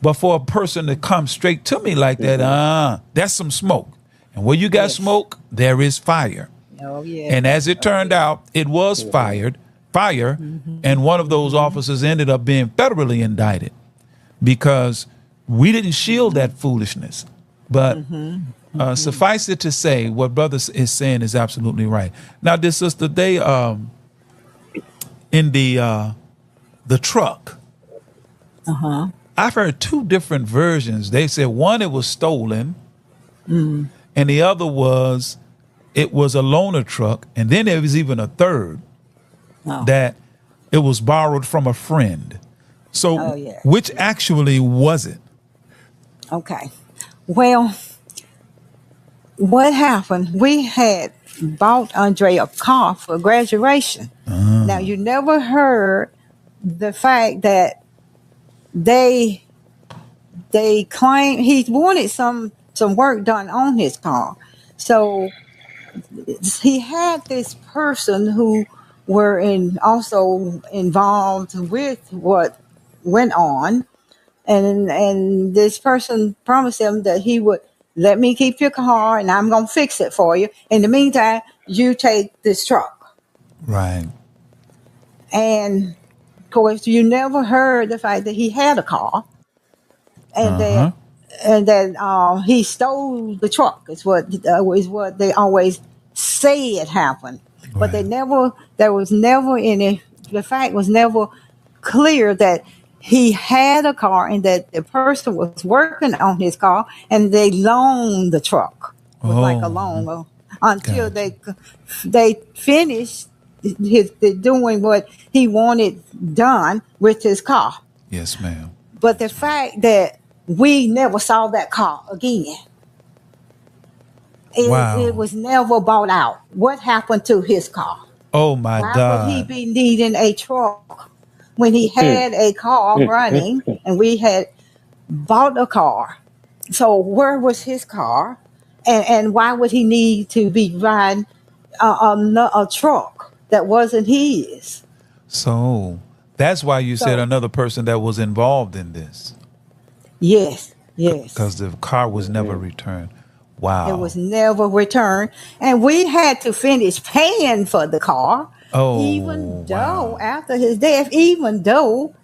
But for a person to come straight to me like that, that's some smoke. And where you got smoke, there is fire. Oh, yeah. And as it turned out, it was fire, and one of those officers ended up being federally indicted because we didn't shield that foolishness. But suffice it to say, what brother is saying is absolutely right. Now, this sister, they in the truck, I've heard two different versions. They said one, it was stolen, and the other was it was a loaner truck, and then there was even a third that it was borrowed from a friend. So which actually was it? Okay. Well, what happened, we had bought Andre a car for graduation. Now, you never heard the fact that they claim he wanted some work done on his car. So he had this person who were also involved with what went on, and this person promised him that he would let me keep your car and I'm gonna fix it for you. In the meantime, you take this truck. Right. And of course, you never heard the fact that he had a car, and that he stole the truck. Is what they always say it happened, but there was never any. The fact was never clear that he had a car and that the person was working on his car and they loaned the truck. was like a longer until they finished doing what he wanted done with his car. Yes, ma'am. But the fact that we never saw that car again, it was never bought out. What happened to his car? Oh my Why God! would he be needing a truck when he had a car running and we had bought a car? So where was his car, and why would he need to be riding a truck that wasn't his? So that's why you said another person that was involved in this. Yes. Because the car was never returned. Wow. It was never returned, and we had to finish paying for the car. Even though after his death, even though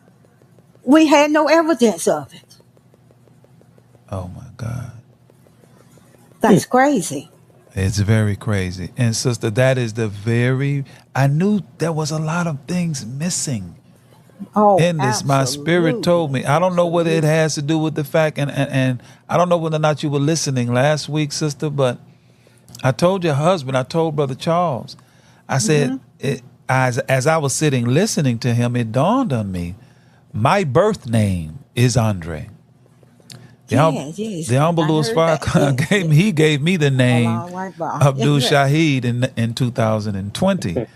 we had no evidence of it. Oh my God. That's crazy. It's very crazy. And sister, that is I knew there was a lot of things missing in this. Absolutely. My spirit told me. I don't know whether it has to do with the fact, and I don't know whether or not you were listening last week, sister, but I told your husband, I told Brother Charles, I said, as I was sitting listening to him, it dawned on me, my birth name is Andre. The Honorable Louis Farrakhan gave me the name Abdul Shaheed in 2020.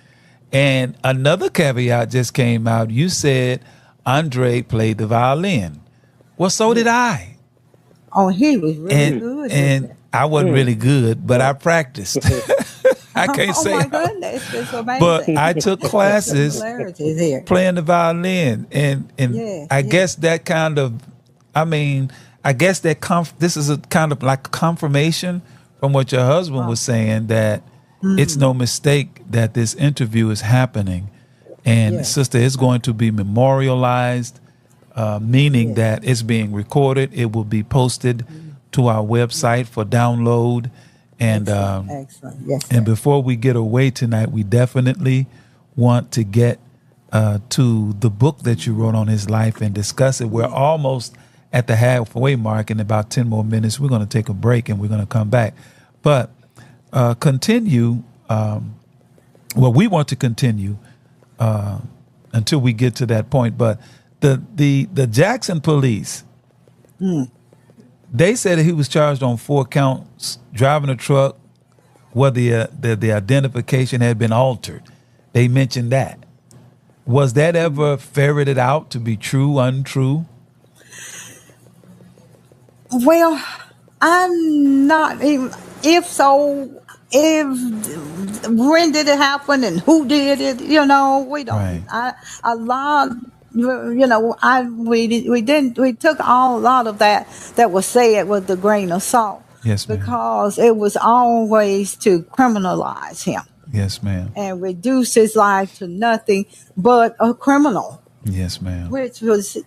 And another caveat just came out. You said Andre played the violin. Well, so did I. Oh, he was really good. And I wasn't really good, but I practiced. I can't say. Oh my goodness, it's amazing. But I took classes playing the violin, and I guess that kind of, this is a kind of like confirmation from what your husband was saying, that it's no mistake that this interview is happening, and sister, it's going to be memorialized, meaning that it's being recorded. It will be posted to our website for download. And excellent. Yes, and before we get away tonight, we definitely want to get to the book that you wrote on his life and discuss it. We're almost at the halfway mark. In about 10 more minutes, we're going to take a break and we're going to come back. But continue. We want to continue until we get to that point. But the Jackson police, they said that he was charged on 4 counts, driving a truck where the identification had been altered. They mentioned that. Was that ever ferreted out to be true, untrue? Well, I'm not even. If so, when did it happen and who did it? We don't. Right. We took a lot of that was said with a grain of salt. Yes, ma'am. Because it was always to criminalize him. Yes, ma'am. And reduce his life to nothing but a criminal. Yes, ma'am. Which was,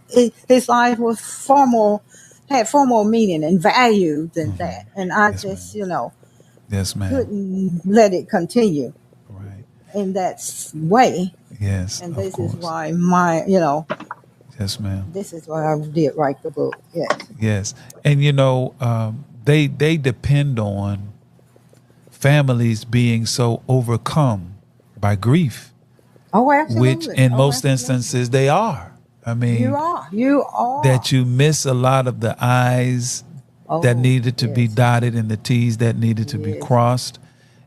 his life was had far more meaning and value than that. And I yes, yes, ma'am, couldn't let it continue in that way. Yes, and this course. Is why yes, ma'am. This is why I did write the book. Yes. Yes, and they depend on families being so overcome by grief. Oh, absolutely. Which in most instances they are. I mean, you are. That you miss a lot of the I's that needed to be dotted and the T's that needed to be crossed.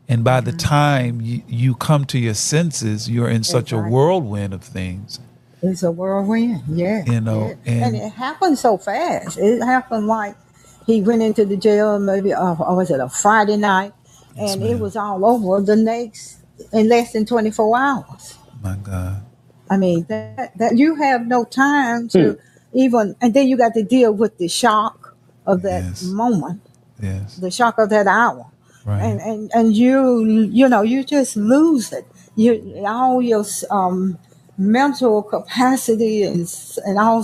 And by the time you come to your senses, you're in such a whirlwind of things. It's a whirlwind, and it happened so fast. It happened like he went into the jail maybe, was it a Friday night? And it was all over in less than 24 hours. My God. I mean, that you have no time to even, and then you got to deal with the shock of that moment. Yes. The shock of that hour. Right. And you just lose it. All your mental capacity and all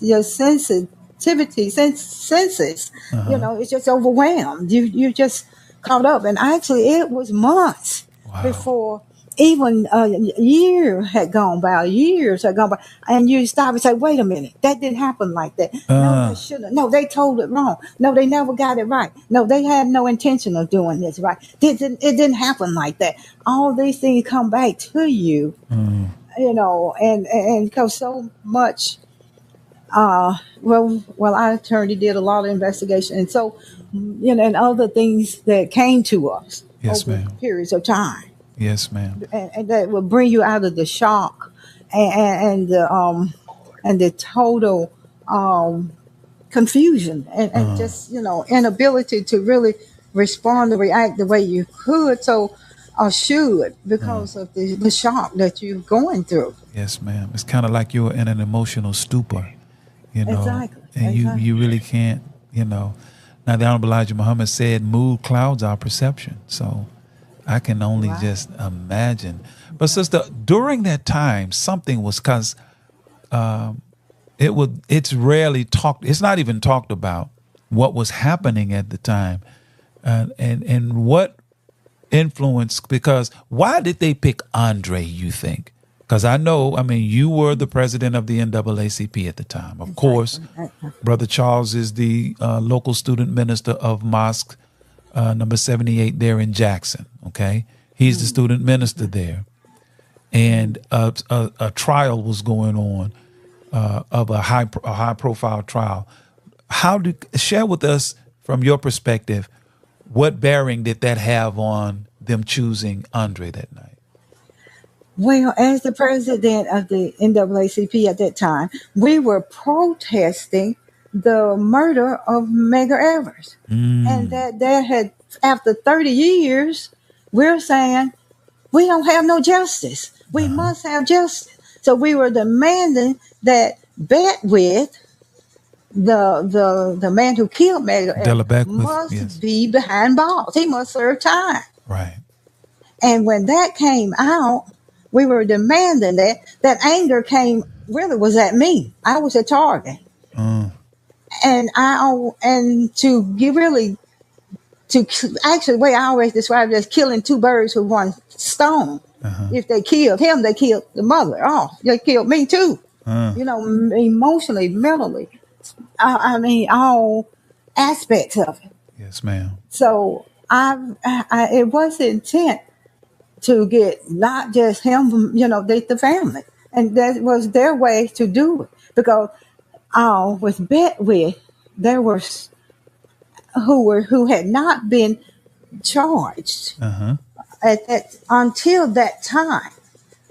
your sensitivity, senses, it's just overwhelmed. You just caught up. And actually it was months before even years had gone by, and you stop and say, wait a minute, that didn't happen like that. No, they shouldn't. No, they told it wrong. No, they never got it right. No, they had no intention of doing this right. It didn't happen like that. All these things come back to you, and because so much, our attorney did a lot of investigation, and so, and other things that came to us Yes, over ma'am. periods of time. Yes, ma'am. And that will bring you out of the shock and the total confusion and just inability to really respond or react the way you could or should because of the shock that you're going through. Yes, ma'am. It's kind of like you're in an emotional stupor, Exactly. and you really can't, Now, the Honorable Elijah Muhammad said, mood clouds our perception. So I can only just imagine. But sister, during that time, something was, because it's rarely talked, it's not even talked about what was happening at the time and what influence, because why did they pick Andre, you think? Because you were the president of the NAACP at the time. Of course, Brother Charles is the local student minister of Mosque number 78 there in Jackson, okay? He's the student minister there. And a trial was going on of a high-profile trial. Share with us, from your perspective, what bearing did that have on them choosing Andre that night? Well, as the president of the NAACP at that time, we were protesting the murder of Medgar Evers. And that there had, after 30 years, we're saying we don't have no justice. We must have justice. So we were demanding that Beckwith, the man who killed Medgar Evers, must be behind bars. He must serve time. Right. And when that came out, we were demanding that. That anger was at me. I was a target. And actually, the way I always describe it as killing two birds with one stone. If they killed him, they killed the mother. Oh, they killed me too. Emotionally, mentally. All aspects of it. Yes, ma'am. So it was the intent to get not just him, the family, and that was their way to do it. Because with Beckwith, there were who had not been charged until that time,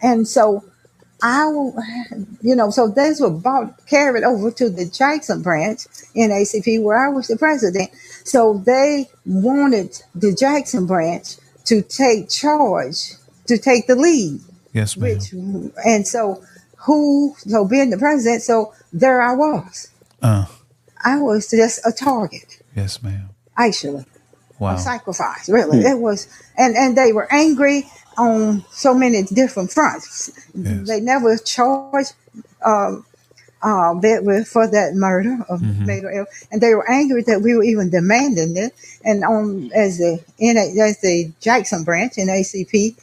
and so so these were carried over to the Jackson branch in ACP where I was the president. So they wanted the Jackson branch to take charge, to take the lead. Yes, ma'am. So being the president, so there I was. I was just a target. Yes, ma'am. Actually. Wow. A sacrifice, really. It was, and they were angry on so many different fronts. Yes. They never charged Bedworth for that murder of Medgar Evers, and they were angry that we were even demanding it. And as the Jackson branch in ACP,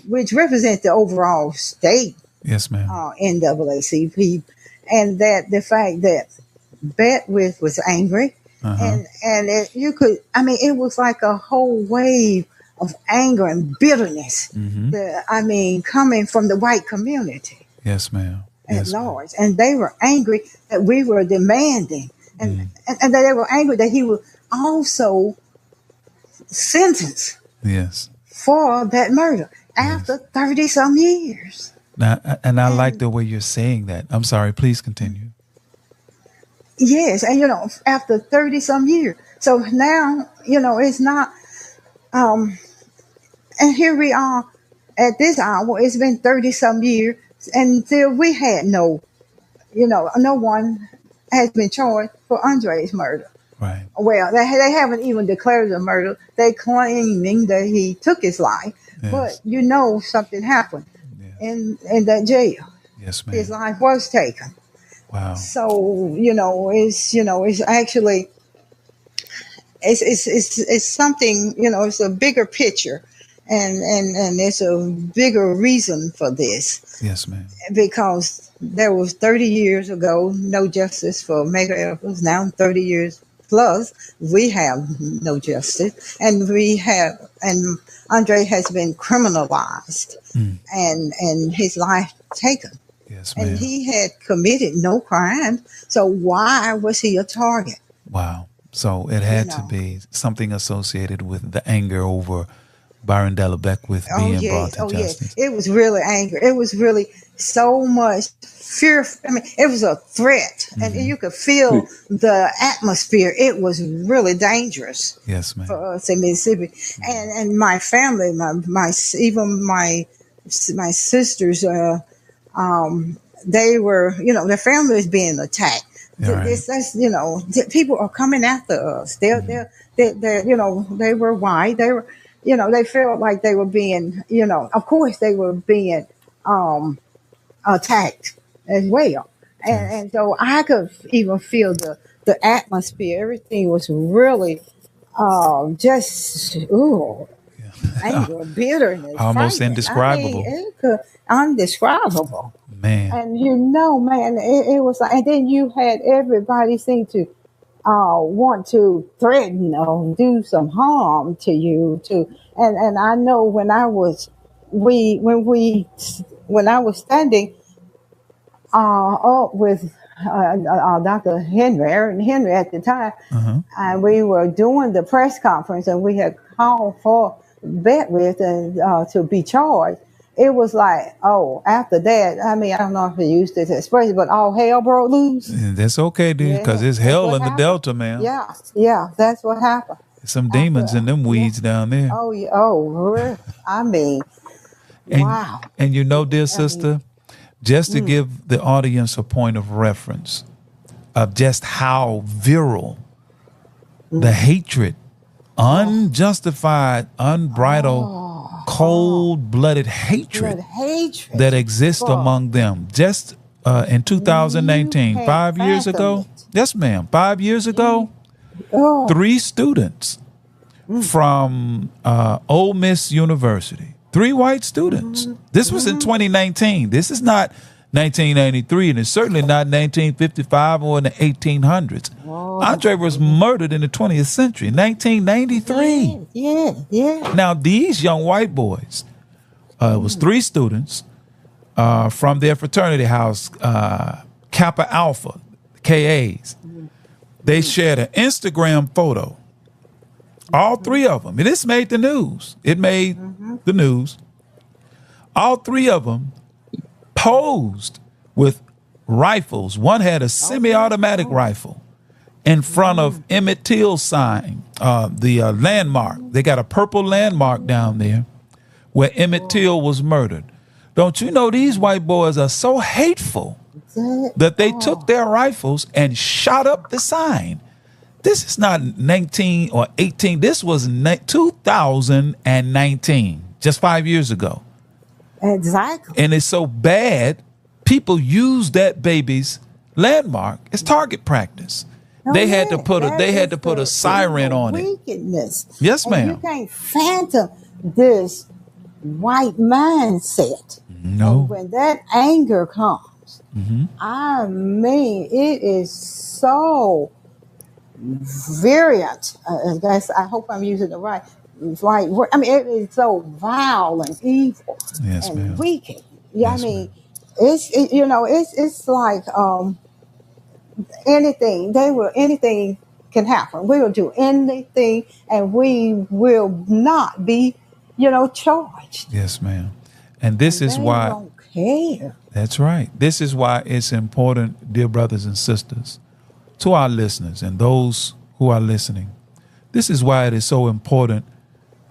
which represents the overall state, yes, ma'am, NAACP, and that the fact that Bedworth was angry. And it was like a whole wave of anger and bitterness coming from the white community. Yes, ma'am. At large. And they were angry that we were demanding. And they were angry that he was also sentenced for that murder after 30 some years. Now, and I like the way you're saying that. I'm sorry, please continue. Yes, and after 30 some years. So now, it's not and here we are at this hour. It's been 30 some years, and still we had no one has been charged for Andre's murder. Right. Well, they haven't even declared the murder. They claiming that he took his life, but something happened in that jail. Yes, ma'am. His life was taken. Wow. So it's actually it's something. It's a bigger picture And there's a bigger reason for this. Yes, ma'am. Because there was 30 years ago no justice for mega Evans. Now 30 years plus we have no justice, and Andre has been criminalized and his life taken. Yes, ma'am. And he had committed no crime, so why was he a target? Wow. So it had to be something associated with the anger over Byron Della Beckwith being brought to justice. It was really anger. It was really so much fear. I mean, it was a threat, and you could feel the atmosphere. It was really dangerous. Yes, ma'am. For us in Mississippi, and my family, even my sisters, they were, their family was being attacked. People are coming after us. They're they were white. They were, they felt like they were being, of course they were being attacked as well. And so I could even feel the atmosphere. Everything was really anger, bitterness, almost frightening. indescribable. Undescribable. Man. And man, it was like, and then you had everybody seem to want to threaten or do some harm to you too. And I know when I was standing up with Dr. Henry at the time, and we were doing the press conference, and we had called for Beckwith and to be charged. It was like, after that, I mean, I don't know if I used this expression, but all hell broke loose. That's okay, dude, because it's hell in the Delta, man. Yeah, that's what happened. Some demons in them weeds down there. Oh, yeah. Really? I mean, wow. And dear sister, just to give the audience a point of reference of just how virile the hatred, unjustified, unbridled, cold-blooded hatred that exists among them. Just in 2019, 5 years ago, yes, ma'am, 5 years ago, 3 students from Ole Miss University, 3 white students. This was in 2019. This is not 1993, and it's certainly not 1955 or in the 1800s. Andre was murdered in the 20th century, 1993. Yeah. Now, these young white boys, it was 3 students from their fraternity house, Kappa Alpha, KAs. They shared an Instagram photo. All 3 of them. And this made the news. It made the news. All 3 of them posed with rifles. One had a semi-automatic rifle in front of Emmett Till's sign, the landmark. They got a purple landmark down there where Emmett Till was murdered. Don't you know these white boys are so hateful that they took their rifles and shot up the sign? This is not 19 or 18. This was 2019, just 5 years ago. Exactly. And it's so bad, people use that baby's landmark as target practice. They had to put a siren on it. Wickedness. Yes, ma'am. You can't phantom this white mindset. No. And when that anger comes, I mean, it is so virulent. I hope I'm using the right word. I mean, it is so vile and evil and wicked. Yeah, Yes, I mean, it's like anything. Anything can happen. We will do anything, and we will not be, charged. Yes, ma'am. And this is why. Don't care. That's right. This is why it's important, dear brothers and sisters, to our listeners and those who are listening. This is why it is so important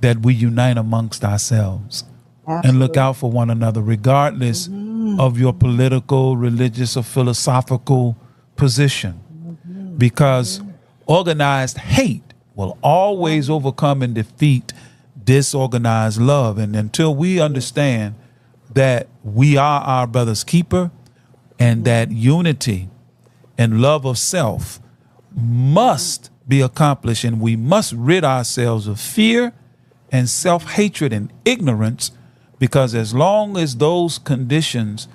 that we unite amongst ourselves and look out for one another, regardless of your political, religious, or philosophical position. Because organized hate will always overcome and defeat disorganized love. And until we understand that we are our brother's keeper and that unity and love of self must be accomplished, and we must rid ourselves of fear and self-hatred and ignorance, because as long as those conditions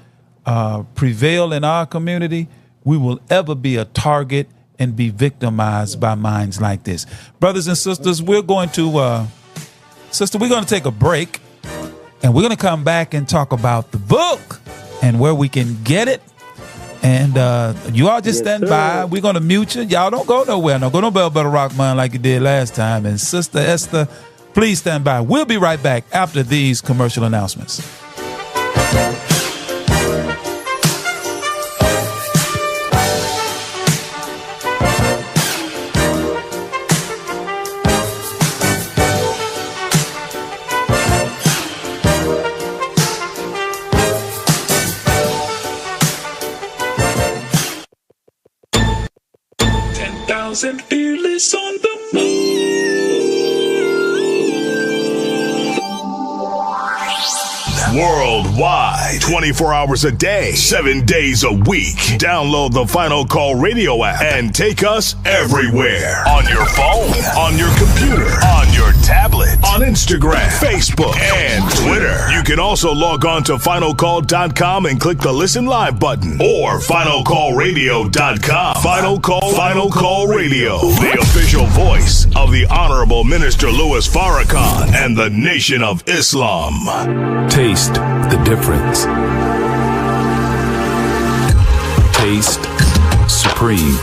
prevail in our community, we will ever be a target and be victimized by minds like this. Brothers and sisters, we're going to take a break, and we're going to come back and talk about the book and where we can get it. And you all just stand by. We're going to mute you. Y'all don't go nowhere. Don't go no Bell Better Rock Man like you did last time. And Sister Esther, please stand by. We'll be right back after these commercial announcements. And fearless on the move. Worldwide, 24 hours a day, 7 days a week. Download the Final Call Radio app and take us everywhere. On your phone, on your computer, on your tablet, on Instagram, Facebook, and Twitter. You can also log on to finalcall.com and click the Listen Live button, or finalcallradio.com. Final Call Radio, the official voice of the Honorable Minister Louis Farrakhan and the Nation of Islam. Taste the difference. Taste Supreme.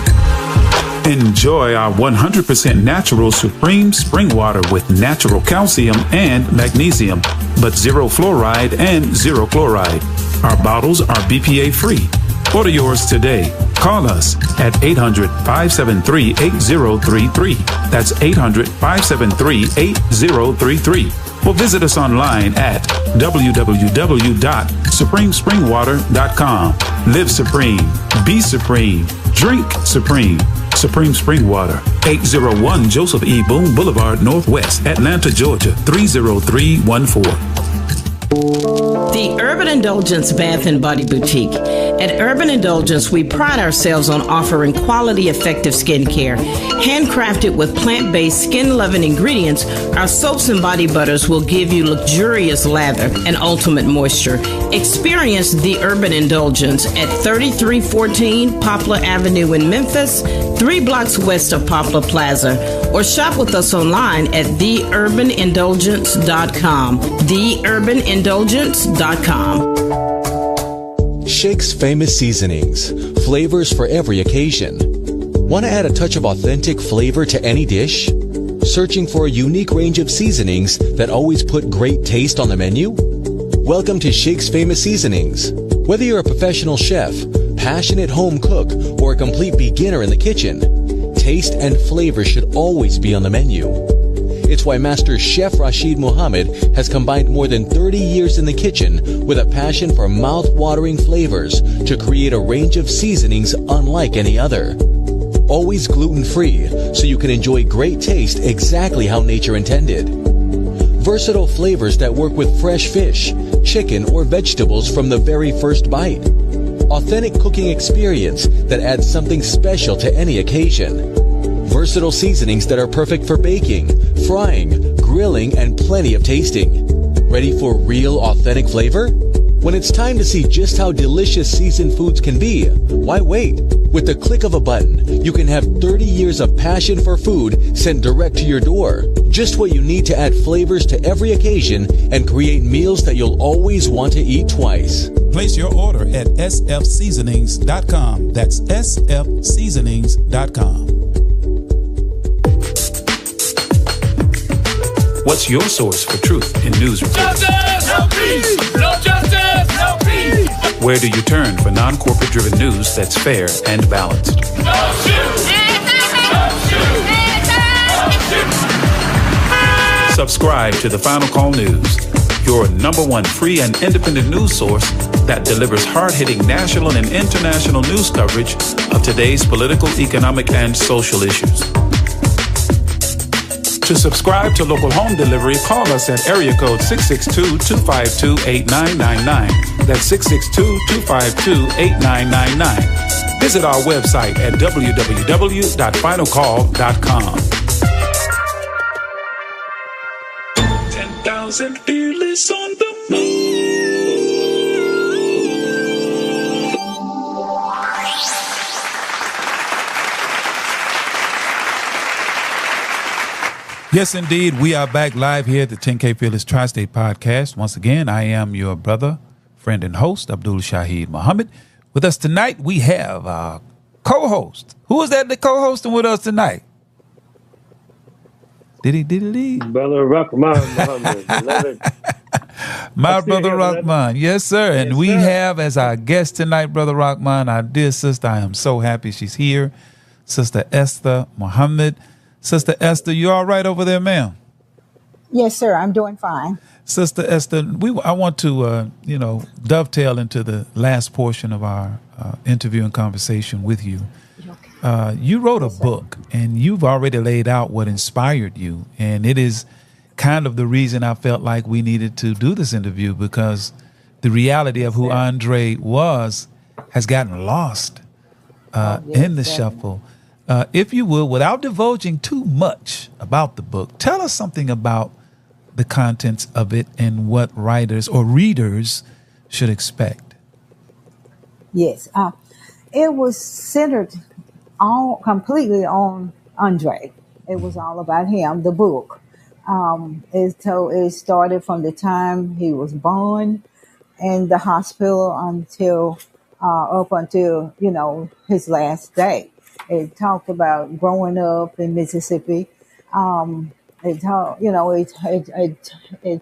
Enjoy our 100% natural Supreme spring water with natural calcium and magnesium, but zero fluoride and zero chloride. Our bottles are BPA free. Order yours today. Call us at 800-573-8033. That's 800-573-8033. Or visit us online at www.supremespringwater.com. Live supreme. Be supreme. Drink supreme. Supreme Spring Water. 801 Joseph E. Boone Boulevard, Northwest, Atlanta, Georgia, 30314. The Urban Indulgence Bath and Body Boutique. At Urban Indulgence, we pride ourselves on offering quality, effective skincare. Handcrafted with plant-based, skin-loving ingredients, our soaps and body butters will give you luxurious lather and ultimate moisture. Experience the Urban Indulgence at 3314 Poplar Avenue in Memphis, 3 blocks west of Poplar Plaza, or shop with us online at theurbanindulgence.com. theurbanindulgence.com. Shake's Famous Seasonings. Flavors for every occasion. Want to add a touch of authentic flavor to any dish? Searching for a unique range of seasonings that always put great taste on the menu? Welcome to Shake's Famous Seasonings. Whether you're a professional chef, passionate home cook, or a complete beginner in the kitchen, taste and flavor should always be on the menu. It's why Master Chef Rashid Muhammad has combined more than 30 years in the kitchen with a passion for mouth-watering flavors to create a range of seasonings unlike any other. Always gluten-free, so you can enjoy great taste exactly how nature intended. Versatile flavors that work with fresh fish, chicken, or vegetables from the very first bite. Authentic cooking experience that adds something special to any occasion. Versatile seasonings that are perfect for baking, frying, grilling, and plenty of tasting. Ready for real, authentic flavor? When it's time to see just how delicious seasoned foods can be, why wait? With the click of a button, you can have 30 years of passion for food sent direct to your door. Just what you need to add flavors to every occasion and create meals that you'll always want to eat twice. Place your order at sfseasonings.com. That's sfseasonings.com. What's your source for truth in news reporting? Justice, no peace. No justice, no peace. Where do you turn for non-corporate driven news that's fair and balanced? No shoot. No shoot. Subscribe to the Final Call News, your #1 free and independent news source that delivers hard-hitting national and international news coverage of today's political, economic, and social issues. To subscribe to local home delivery, call us at area code 662-252-8999. That's 662-252-8999. Visit our website at www.finalcall.com. Charles and Fearless on the move. Yes, indeed. We are back live here at the 10K Fearless Tri-State Podcast. Once again, I am your brother, friend, and host, Abdul Shaheed Muhammad. With us tonight, we have our co-host. Who is that co-hosting with us tonight? Diddy. Brother Rahman Muhammad. My brother Rahman. Yes, sir. And we have as our guest tonight, Brother Rahman, our dear sister. I am so happy she's here. Sister Esther Muhammad. Sister Esther, you all right over there, ma'am? Yes, sir. I'm doing fine. Sister Esther, I want to, dovetail into the last portion of our interview and conversation with you. You wrote a book, and you've already laid out what inspired you, and it is kind of the reason I felt like we needed to do this interview, because the reality of who Andre was has gotten lost in the shuffle. If you will, without divulging too much about the book, tell us something about the contents of it and what writers or readers should expect. Yes. It was centered completely on Andre. It was all about him, the book. It started from the time he was born in the hospital up until, his last day. It talked about growing up in Mississippi. It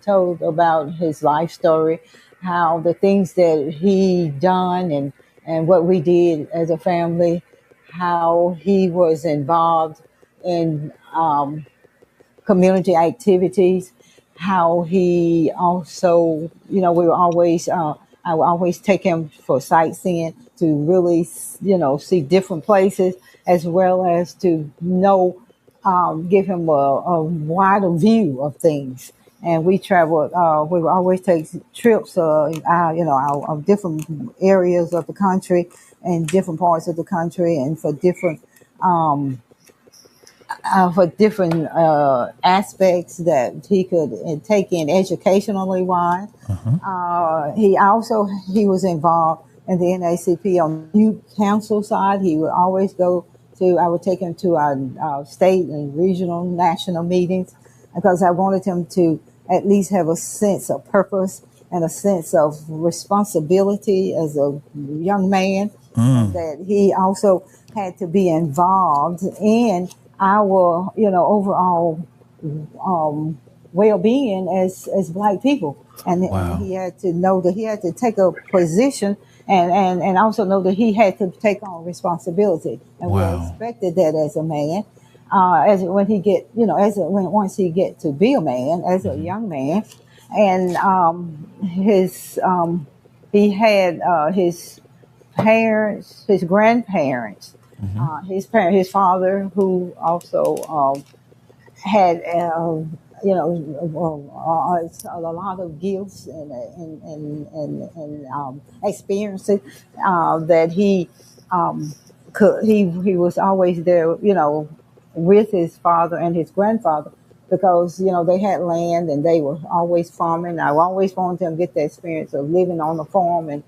told about his life story, how the things that he done and what we did as a family, how he was involved in community activities, how he also, we were always, I would always take him for sightseeing to really, see different places, as well as to give him a wider view of things. And we traveled, we would always take trips, of different areas of the country and different parts of the country, and for different aspects that he could take in educationally wise. He was involved in the NAACP on the youth council side. He would always I would take him to our state and regional, national meetings, because I wanted him to at least have a sense of purpose and a sense of responsibility as a young man, that he also had to be involved in our, overall well-being as Black people. And he had to know that he had to take a position and also know that he had to take on responsibility. And we expected that as a man. Once he get to be a man, as a young man, and he had his parents, his grandparents, his father, who also had a lot of gifts and experiences that he was always there, with his father and his grandfather, because they had land and they were always farming. I always wanted them to get the experience of living on the farm and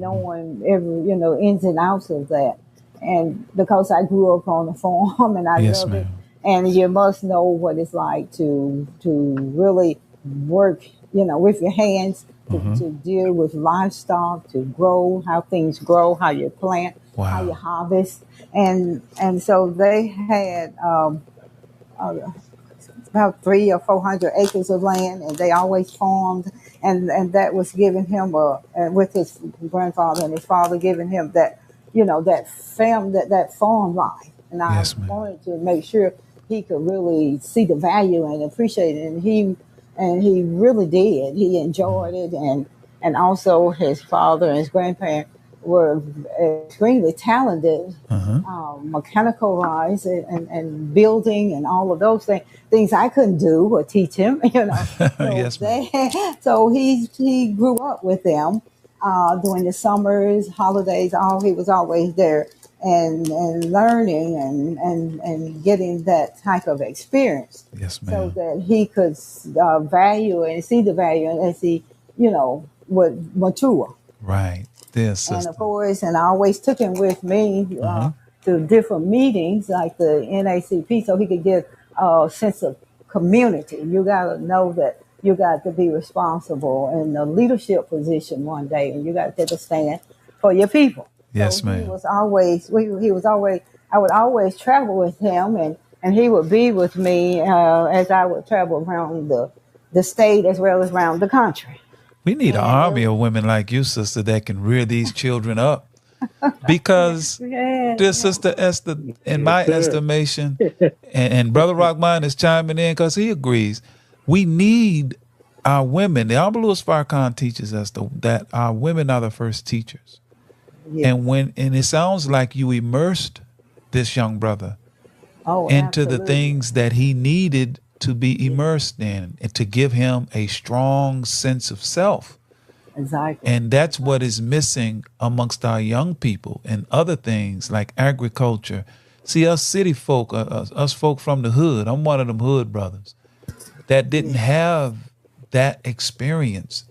knowing every ins and outs of that. And because I grew up on the farm and I love it, and you must know what it's like to really work, with your hands to deal with livestock, to grow, how things grow, how you plant, how you harvest, and so they had about 300 or 400 acres of land, and they always farmed, and that was giving him with his grandfather and his father giving him that that farm life, and I wanted to make sure he could really see the value and appreciate it, and he really did. He enjoyed it, and also his father and his grandparents were extremely talented, mechanical wise and building and all of those things I couldn't do or teach him, So he grew up with them during the summers, holidays. He was always there and learning and getting that type of experience, Yes, so ma'am. that he could value and see the value as he, would mature. Right. Dear And of sister. course, and I always took him with me Uh-huh. to different meetings like the NACP, so he could get a sense of community. You got to know that you got to be responsible in a leadership position one day, and you got to take a stand for your people. So Yes, ma'am. he was always, I would always travel with him, and he would be with me as I would travel around the state as well as around the country. We need an And army of women like you, sister, that can rear these children up. Because, yeah, dear sister Esther, in Yes, my sir. estimation, and Brother Rockmine is chiming in because he agrees, we need our women. The Honorable Louis Farrakhan teaches us that our women are the first teachers. yeah. And it sounds like you immersed this young brother Oh, into the absolutely. things that he needed to be immersed in and to give him a strong sense of self. Exactly. And that's what is missing amongst our young people and other things like agriculture. See, us city folk, us folk from the hood, I'm one of them hood brothers that didn't have that experience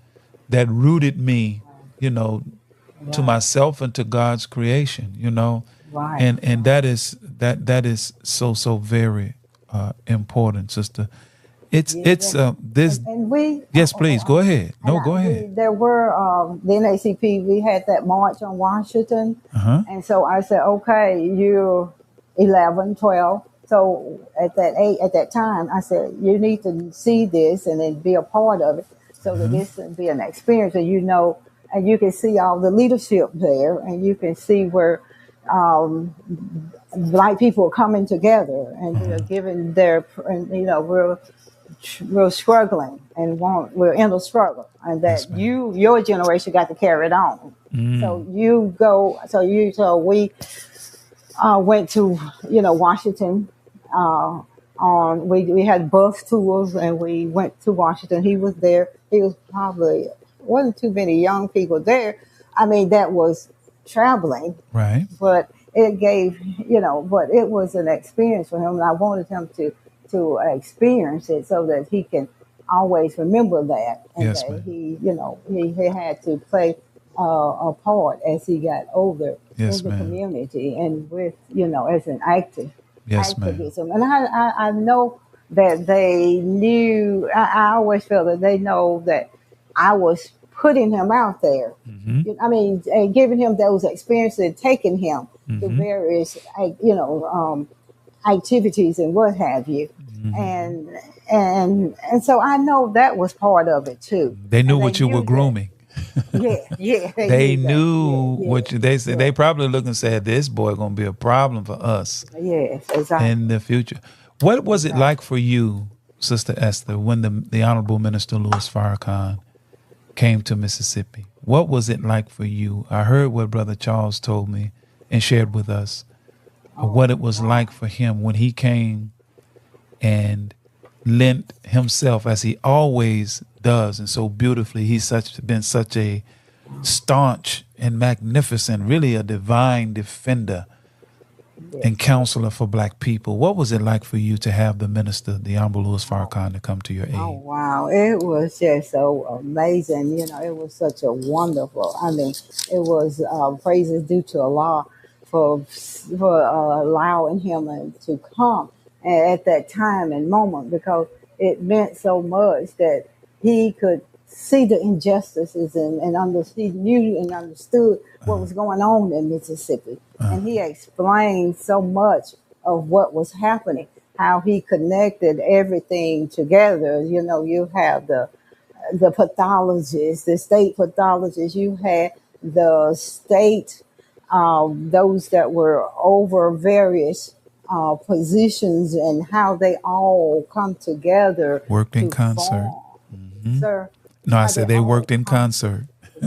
that rooted me, to myself and to God's creation, Right. and that is so very important, sister. It's this. And we, Yes, please go ahead. No, go ahead. there were the NACP. We had that march on Washington, Uh-huh. and so I said, okay, you're 11, 12. So at that time, I said, you need to see this and then be a part of it, so that this can be an experience, and and you can see all the leadership there, and you can see where black people are coming together and they're giving their, and, we're struggling and we're in a struggle, and Yes, that ma'am. your generation got to carry it on. So we went to Washington. We had bus tours and we went to Washington. He was there. He was probably wasn't too many young people there. I mean, that was traveling, Right. but it gave, but it was an experience for him, and I wanted him to experience it so that he can always remember that, and Yes, that ma'am. he had to play a part as he got older in Yes, the ma'am. community and with, as an Yes, ma'am. activism. And I know that they knew, I always felt that they know that I was putting him out there. Mm-hmm. I mean, and giving him those experiences and taking him to Mm-hmm. various, activities and what have you. Mm-hmm. And so I know that was part of it too. They knew And they what you were knew that. grooming. Yeah, they They knew that. knew Yeah, what they said. yeah, They probably looked and said, "This boy gonna be a problem for us yes, exactly. in the future." What was it Exactly. like for you, Sister Esther, when the Honorable Minister Louis Farrakhan came to Mississippi? What was it like for you? I heard what Brother Charles told me and shared with us of what it was like for him when he came and lent himself, as he always does, and so beautifully. He's been such a staunch and magnificent, really a divine defender and counselor for black people. What was it like for you to have the minister, the Honorable Louis Farrakhan, to come to your Oh aid? wow, it was just so amazing. It was such a wonderful. I mean, it was praises due to Allah for allowing him to come at that time and moment, because it meant so much that he could see the injustices he knew and understood what was going on in Mississippi, and he explained so much of what was happening, how he connected everything together. You have the pathologists, the state pathologists. You had the state, those that were over various positions, and how they all come together Worked in to concert. form. Hmm. Sir, No, I how they said they all worked in come. concert.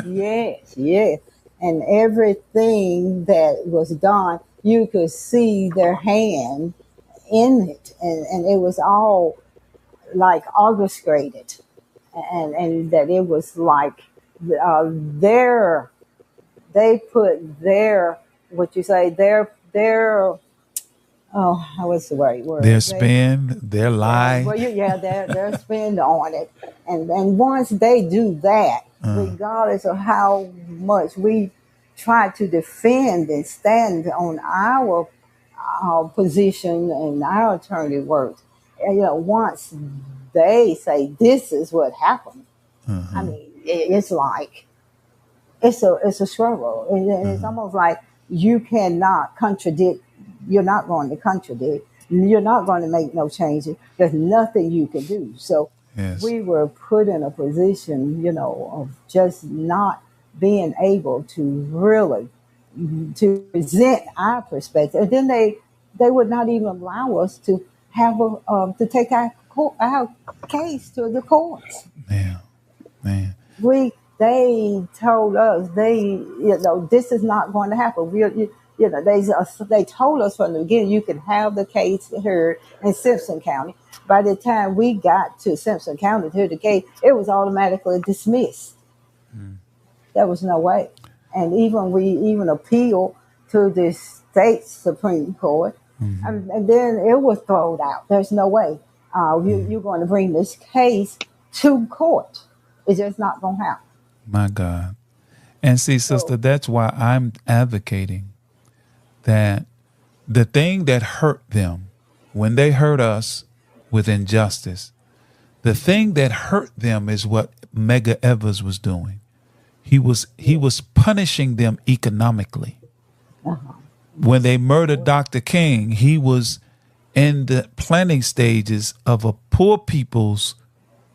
Yes, yes. And everything that was done, you could see their hand in it. And it was all like orchestrated. And that it was like their, they put their what you say, what's the right word? Their spin, their lie. Well, they're spend on it, and once they do that, regardless of how much we try to defend and stand on our position and our attorney work, once they say this is what happened, I mean, it's like it's a struggle, and it's almost like you cannot contradict. You're not going to contradict. You're not going to make no changes. There's nothing you can do. So we were put in a position, of just not being able to really to present our perspective. And then they would not even allow us to have to take our case to the courts. Man. They told us this is not going to happen. They told us from the beginning you can have the case heard in Simpson County. By the time we got to Simpson County to hear the case, it was automatically dismissed. There was no way. And we appealed to the state Supreme Court, and then it was thrown out. There's no way you're going to bring this case to court. It's just not going to happen. My God. And see, sister, that's why I'm advocating that the thing that hurt them when they hurt us with injustice, the thing that hurt them is what Medgar Evers was doing. He was punishing them economically. When they murdered Dr. King, he was in the planning stages of a poor people's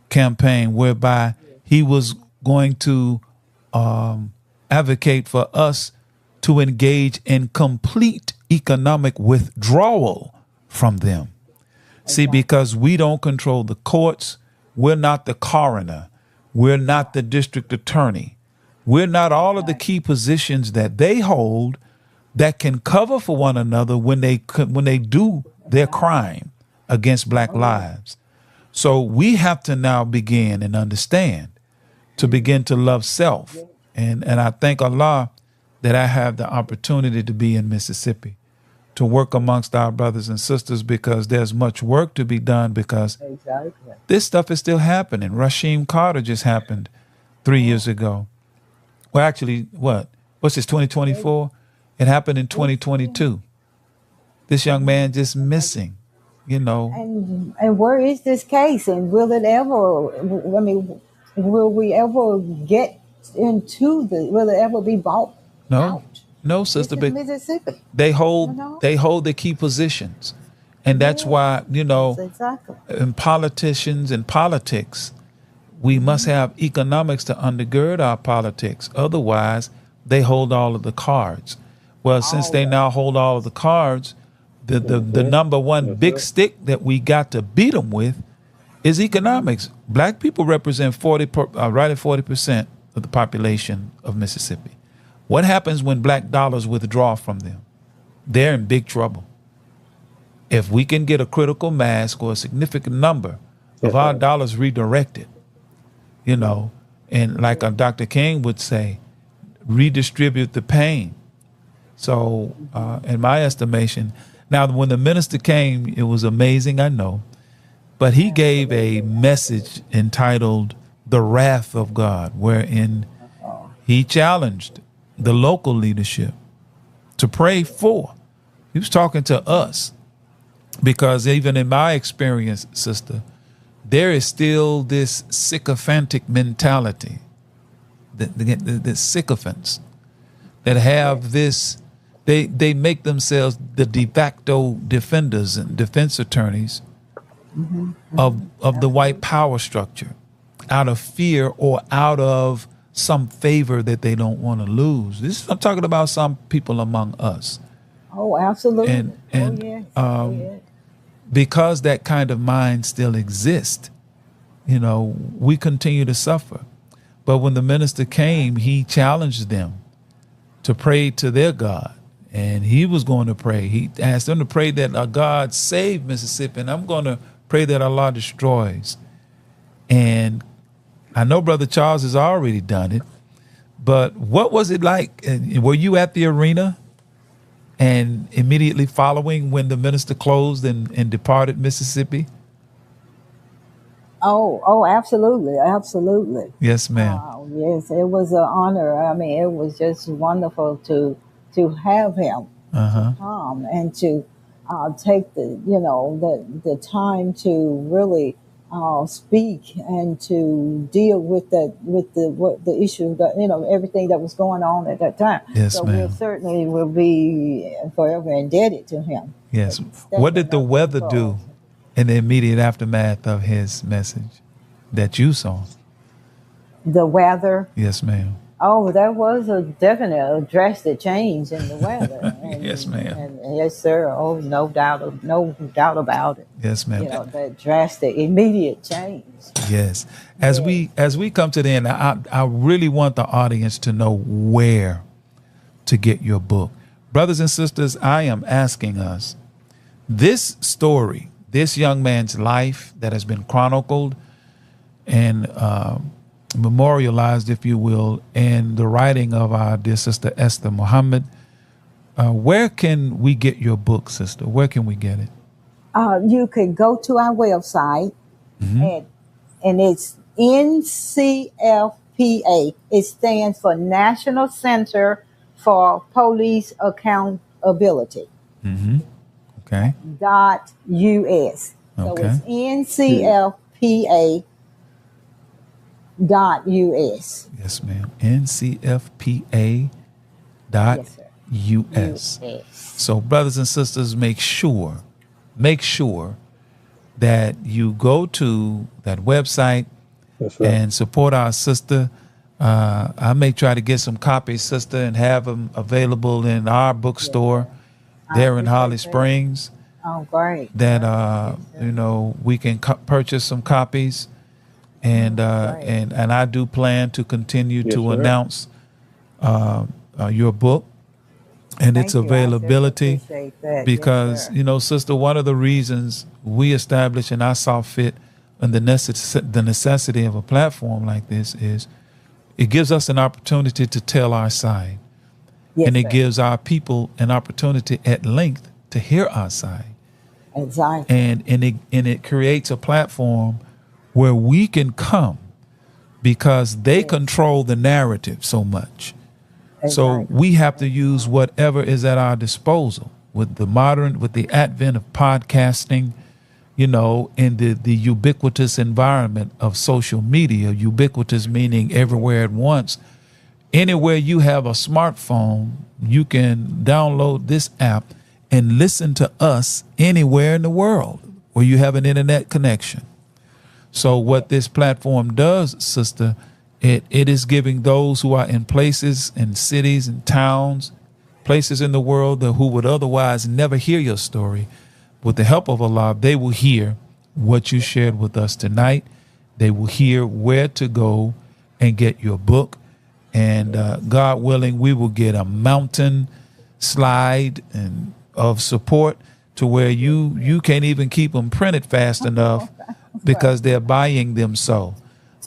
campaign whereby he was going to advocate for us to engage in complete economic withdrawal from them. See, because we don't control the courts, we're not the coroner, we're not the district attorney, we're not all of the key positions that they hold that can cover for one another when they do their crime against black lives. So we have to now begin and understand to begin to love self. And I thank Allah that I have the opportunity to be in Mississippi, to work amongst our brothers and sisters, because there's much work to be done, because this stuff is still happening. Rasheem Carter just happened 3 years ago. Well, actually, what's this, 2024? It happened in 2022. This young man just missing, And where is this case? And will it ever, will we ever get will it ever be bought out? No, sister. This is Mississippi. They hold the key positions. And that's why, in politicians and politics, we must have economics to undergird our politics. Otherwise, they hold all of the cards. Well, since they now hold all of the cards, the number one big stick that we got to beat them with is economics. Black people represent right at 40% of the population of Mississippi. What happens when black dollars withdraw from them? They're in big trouble. If we can get a critical mass or a significant number of our dollars redirected, and like Dr. King would say, redistribute the pain. So in my estimation, now when the minister came, it was amazing, I know, but he gave a message entitled The Wrath of God, wherein he challenged the local leadership to pray for. He was talking to us, because even in my experience, sister, there is still this sycophantic mentality, the sycophants that have this, they make themselves the de facto defenders and defense attorneys of the white power structure, out of fear or out of some favor that they don't want to lose. I'm talking about some people among us. Oh, absolutely. And because that kind of mind still exists, we continue to suffer. But when the minister came, he challenged them to pray to their God. And he was going to pray. He asked them to pray that God save Mississippi, and I'm going to pray that Allah destroys. And I know Brother Charles has already done it, but what was it like? Were you at the arena and immediately following when the minister closed and departed Mississippi? Oh, absolutely, absolutely. Yes, ma'am. Yes, it was an honor. I mean, it was just wonderful to have him to come and to take the time to really speak and to deal with the issue that everything that was going on at that time. Yes, So ma'am. we certainly will be forever indebted to him. Yes. What did the weather do in the immediate aftermath of his message that you saw? The weather. Yes, ma'am. Oh, there was a definite drastic change in the weather. And, Yes, ma'am. And yes, sir. Oh, no doubt about it. Yes, ma'am. That drastic, immediate change. Yes. As we come to the end, I really want the audience to know where to get your book. Brothers and sisters, I am asking us, this story, this young man's life that has been chronicled and memorialized, if you will, in the writing of our dear sister Esther Muhammad, where can we get your book, sister? Where can we get it? You can go to our website, and it's NCFPA. It stands for National Center for Police Accountability. Okay. .us. So Okay. it's NCFPA.us. Yes, ma'am. NCFPA.us. Yes, So, brothers and sisters, make sure that you go to that website and support our sister. I may try to get some copies, sister, and have them available in our bookstore there in Holly Springs. Oh, great. That we can purchase some copies, and I do plan to continue to announce your book and its availability, because sister, one of the reasons we established and I saw fit and the necessity of a platform like this is it gives us an opportunity to tell our side, and it gives our people an opportunity at length to hear our side. Exactly. And it creates a platform where we can come, because they control the narrative so much. So we have to use whatever is at our disposal with the advent of podcasting, in the ubiquitous environment of social media, ubiquitous meaning everywhere at once. Anywhere you have a smartphone, you can download this app and listen to us anywhere in the world where you have an internet connection. So what this platform does, sister, it is giving those who are in places and cities and towns, places in the world who would otherwise never hear your story, with the help of Allah, they will hear what you shared with us tonight. They will hear where to go and get your book. And God willing, we will get a mountain slide and of support to where you can't even keep them printed fast enough because they're buying them so.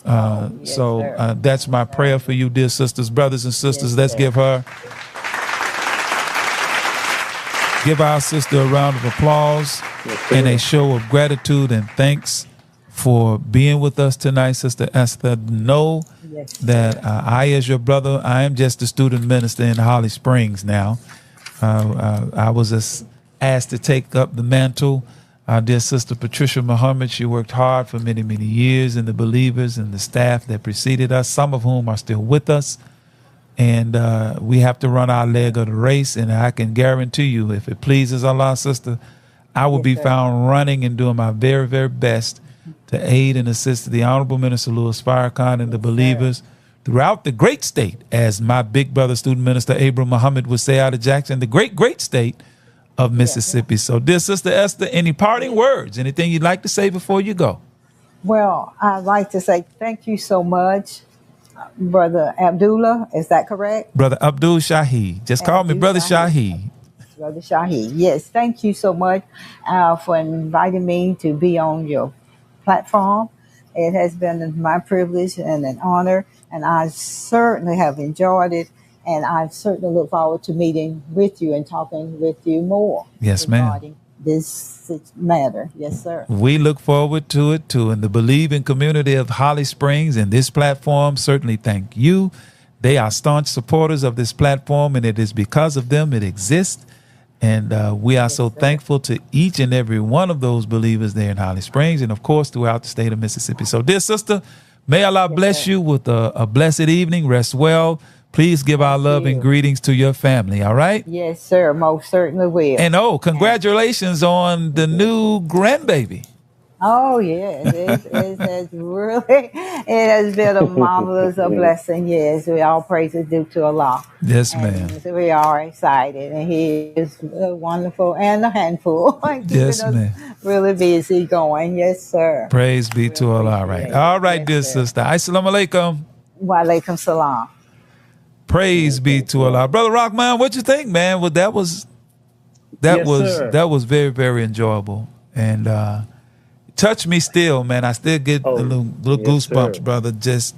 That's my prayer for you, dear sisters, brothers and sisters. Let's give our sister a round of applause and a show of gratitude and thanks for being with us tonight, Sister Esther. Know that I, as your brother, I am just a student minister in Holly Springs now. I was asked to take up the mantle. Our dear Sister Patricia Muhammad, she worked hard for many, many years, and the believers and the staff that preceded us, some of whom are still with us. And we have to run our leg of the race. And I can guarantee you, if it pleases Allah, sister, I will be found running and doing my very, very best to aid and assist the Honorable Minister Louis Farrakhan and the believers throughout the great state, as my big brother, Student Minister Abram Muhammad would say out of Jackson, the great, great state of Mississippi. So, dear Sister Esther, any parting words, anything you'd like to say before you go? Well, I'd like to say thank you so much, Brother Abdullah. Is that correct? Brother Abdul Shahi. Just call me Brother Shahi. Brother Shahi. Yes, thank you so much for inviting me to be on your platform. It has been my privilege and an honor, and I certainly have enjoyed it. And I certainly look forward to meeting with you and talking with you more. Yes, ma'am. Regarding this matter. Yes, sir. We look forward to it too. And the believing community of Holly Springs and this platform certainly thank you. They are staunch supporters of this platform, and it is because of them it exists. And we are so thankful to each and every one of those believers there in Holly Springs and, of course, throughout the state of Mississippi. So, dear sister, may Allah bless you with a blessed evening. Rest well. Please give our love and greetings to your family, all right? Yes, sir. Most certainly will. And, congratulations on the new grandbaby. Oh, yes. It has been a marvelous blessing. Yes, we all praises due to Allah. Yes, ma'am. So we are excited, and he is wonderful and a handful. Yes, ma'am. Really busy going. Yes, sir. Praise be to Allah. All right, dear sister. Assalamu alaikum. Wa alaikum salam. Praise be to Allah. Brother Rahman, what you think, man? Well, that was very, very enjoyable. And touch me still, man. I still get a little goosebumps, brother. Just,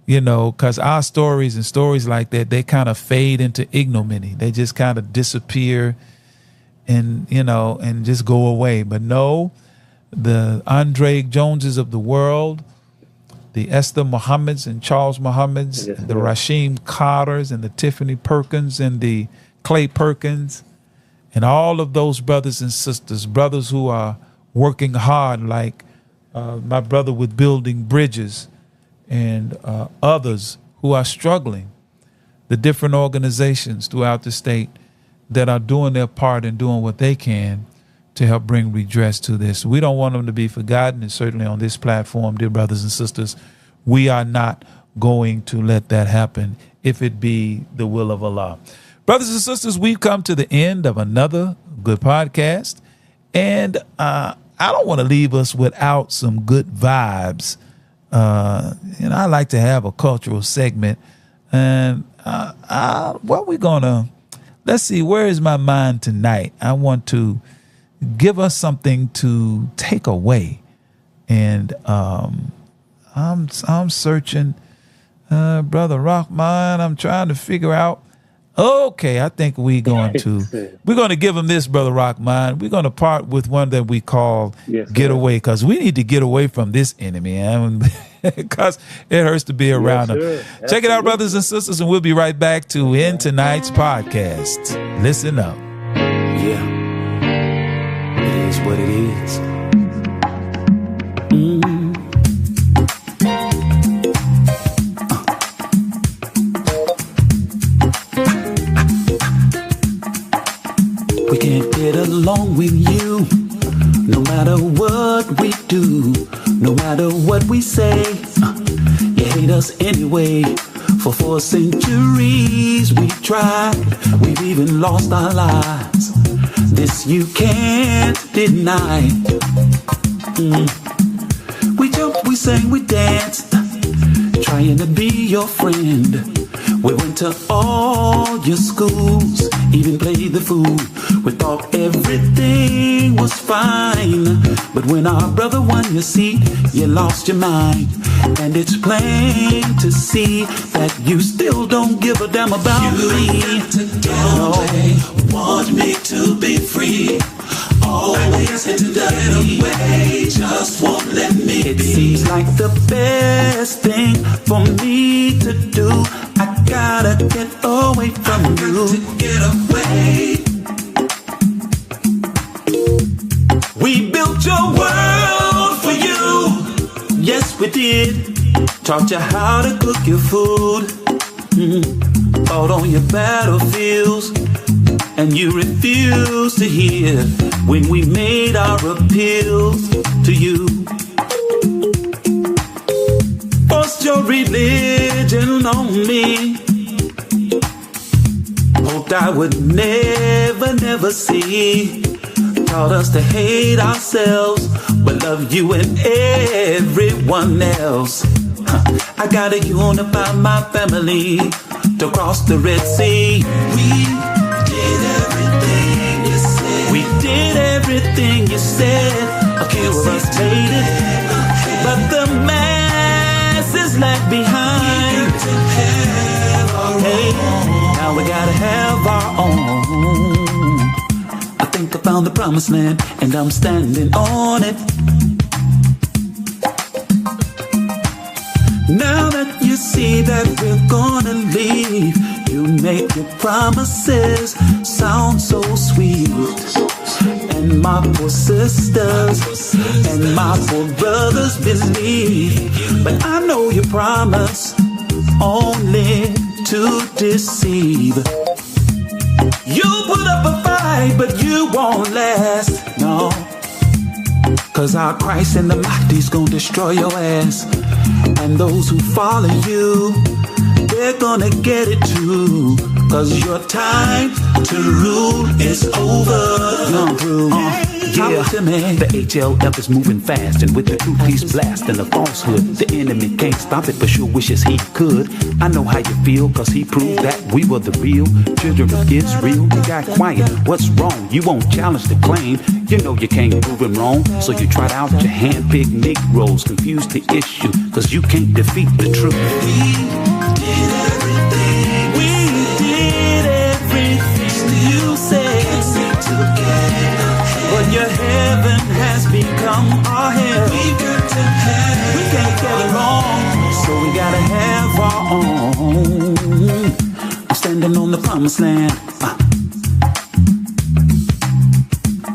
because our stories and stories like that, they kind of fade into ignominy. They just kind of disappear and, and just go away. But no, the Andre Joneses of the world, the Esther Muhammads and Charles Muhammads, the Rasheem Carters and the Tiffany Perkins and the Clay Perkins, and all of those brothers and sisters, brothers who are working hard, like my brother with building bridges, and others who are struggling, the different organizations throughout the state that are doing their part and doing what they can to help bring redress to this. We don't want them to be forgotten, and certainly on this platform, dear brothers and sisters, we are not going to let that happen if it be the will of Allah. Brothers and sisters, we've come to the end of another good podcast, and I don't want to leave us without some good vibes. I like to have a cultural segment, and let's see, where is my mind tonight? I want to give us something to take away, and I'm searching, Brother Rahman. I'm trying to figure out. Okay, I think we're going to give him this, Brother Rahman. We're going to part with one that we call "Get Away," because we need to get away from this enemy, because it hurts to be around him. Check it out, brothers and sisters, and we'll be right back to end tonight's podcast. Listen up. Yeah. It is what it is. We can't get along with you, no matter what we do, no matter what we say. You hate us anyway. For 4 centuries we tried, we've even lost our lives. This you can't deny. We jumped, we sang, we danced, trying to be your friend. We went to all your schools, even played the fool. We thought everything was fine, but when our brother won your seat, you lost your mind. And it's plain to see that you still don't give a damn about me. You got to get away, want me to be free. Always had to get away, just won't let me be. It seems like the best thing for me to do. I gotta get away from you. I got to get away. We built your world for you. Yes, we did. Taught you how to cook your food. Fought on your battlefields, and you refused to hear when we made our appeals to you. Forced your religion on me. Hoped I would never see. Taught us to hate ourselves, but love you and everyone else. I gotta unify my family to cross the Red Sea. We did everything you said. We did everything you said. A few of us made it, but the masses lag behind. Hey. found the promised land, and I'm standing on it. Now that you see that we're gonna leave, you make your promises sound so sweet. And my poor sisters and my poor brothers believe, but I know you promise only to deceive. You put up a fight, but you won't last, no. Cause our Christ in the Mahdi's gonna destroy your ass. And those who follow you, they're gonna get it too. Cause your time to rule is over. Yeah, the HLF is moving fast, and with the truth he's blasting the falsehood. The enemy can't stop it, but sure wishes he could. I know how you feel, cause he proved that we were the real children of Israel. You got quiet, what's wrong? You won't challenge the claim. You know you can't prove him wrong, so you tried out your hand-picked Negroes. Confused the issue, cause you can't defeat the truth. We did everything. We did everything you said. But your heaven has become our hell. We can't get it wrong, so we gotta have our own. I'm standing on the promised land.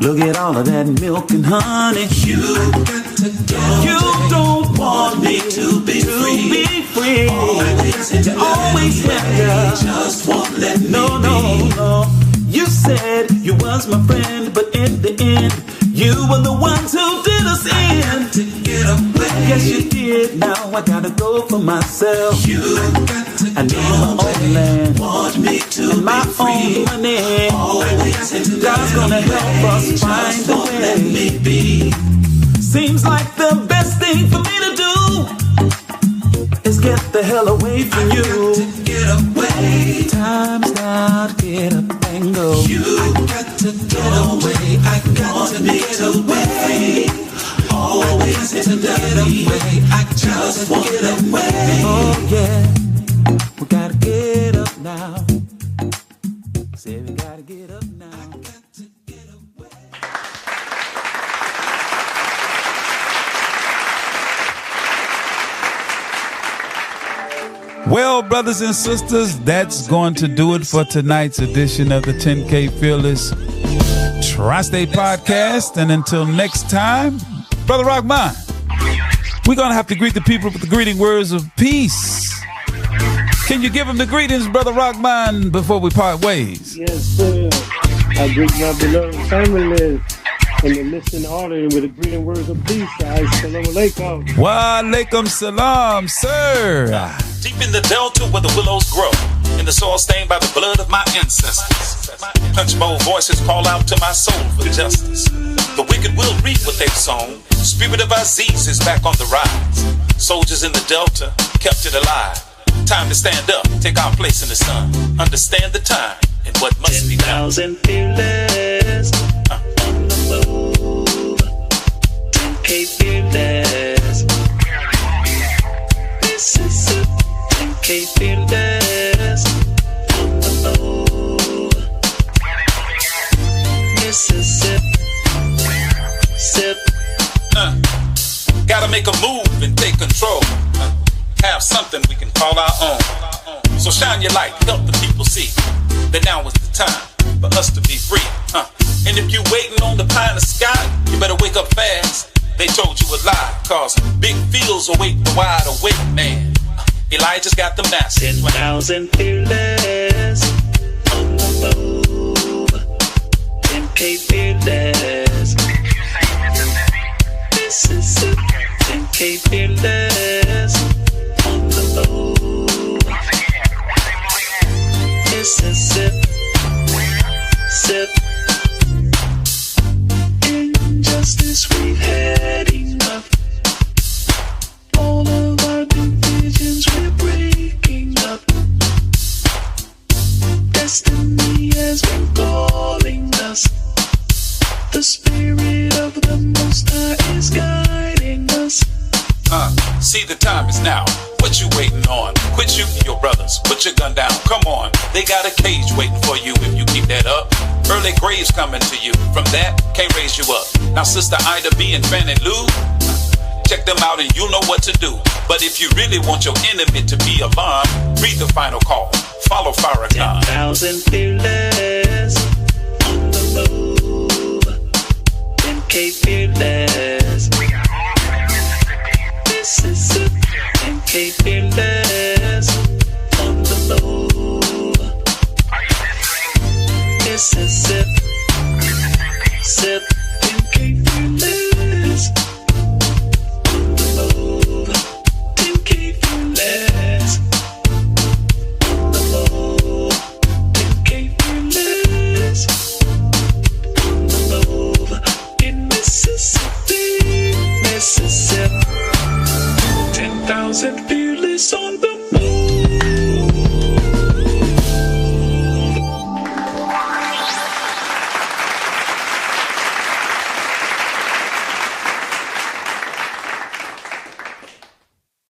Look at all of that milk and honey. You got to go. You don't want me to be free. Always have to. Just won't let me be. No. You said you was my friend, but in the end, you were the ones who did us in. To get away. Yes, you did. Now I gotta go for myself. You got to I need my own land. Want me to and my own money. God's gonna help us find the way. Let me be. Seems like the best thing for me to do is get the hell away from you. Got to get away. Time's now to get up and go. You got to get away. I got to get away. Always to get away. I just want to get away. Oh yeah, we gotta get up now. Say we gotta get up now. I got to get away. Well, brothers and sisters, that's going to do it for tonight's edition of the 10K Fearless Tri-State Podcast. And until next time, Brother Rahman, we're going to have to greet the people with the greeting words of peace. Can you give them the greetings, Brother Rahman, before we part ways? Yes, sir. I greet my beloved family and the listening audience with the greeting words of peace. Assalamu alaikum. Wa alaikum salam, sir. Deep in the delta where the willows grow, in the soil stained by the blood of my ancestors. Punchbowl voices call out to my soul for justice. The wicked will reap what they've sown. Spirit of Aziz is back on the rise. Soldiers in the delta kept it alive. Time to stand up, take our place in the sun. Understand the time and what must be done. 10,000 fearless on the move. 10K fearless. This is it. 10K fearless on the move. This is it. Sip. Gotta make a move and take control. Have something we can call our own. So shine your light, help the people see that now is the time for us to be free. And if you waiting on the pie in the sky, you better wake up fast. They told you a lie, cause big fields await the wide awake man. Elijah's got the message. 10,000 fearless on the move. 10K fearless. This is it. 10K fearless on the move. This is it. Sip. Injustice we've had enough. All of our divisions we're breaking up. Destiny has been calling us. The spirit of the Most High is guiding us. See, the time is now. What you waiting on? Quit shooting your brothers. Put your gun down. Come on. They got a cage waiting for you if you keep that up. Early graves coming to you. From that, can't raise you up. Now Sister Ida B and Fannie Lou, check them out and you'll know what to do. But if you really want your enemy to be alarmed, read the final call. Follow Farrakhan. 10,000 fearless on the move. 10K fearless. Mississippi. 10K fearless on the move. Mississippi. Sip. 10K fearless on the move. 10K fearless. 10K fearless on the move in Mississippi, Mississippi. 10,000 fearless on the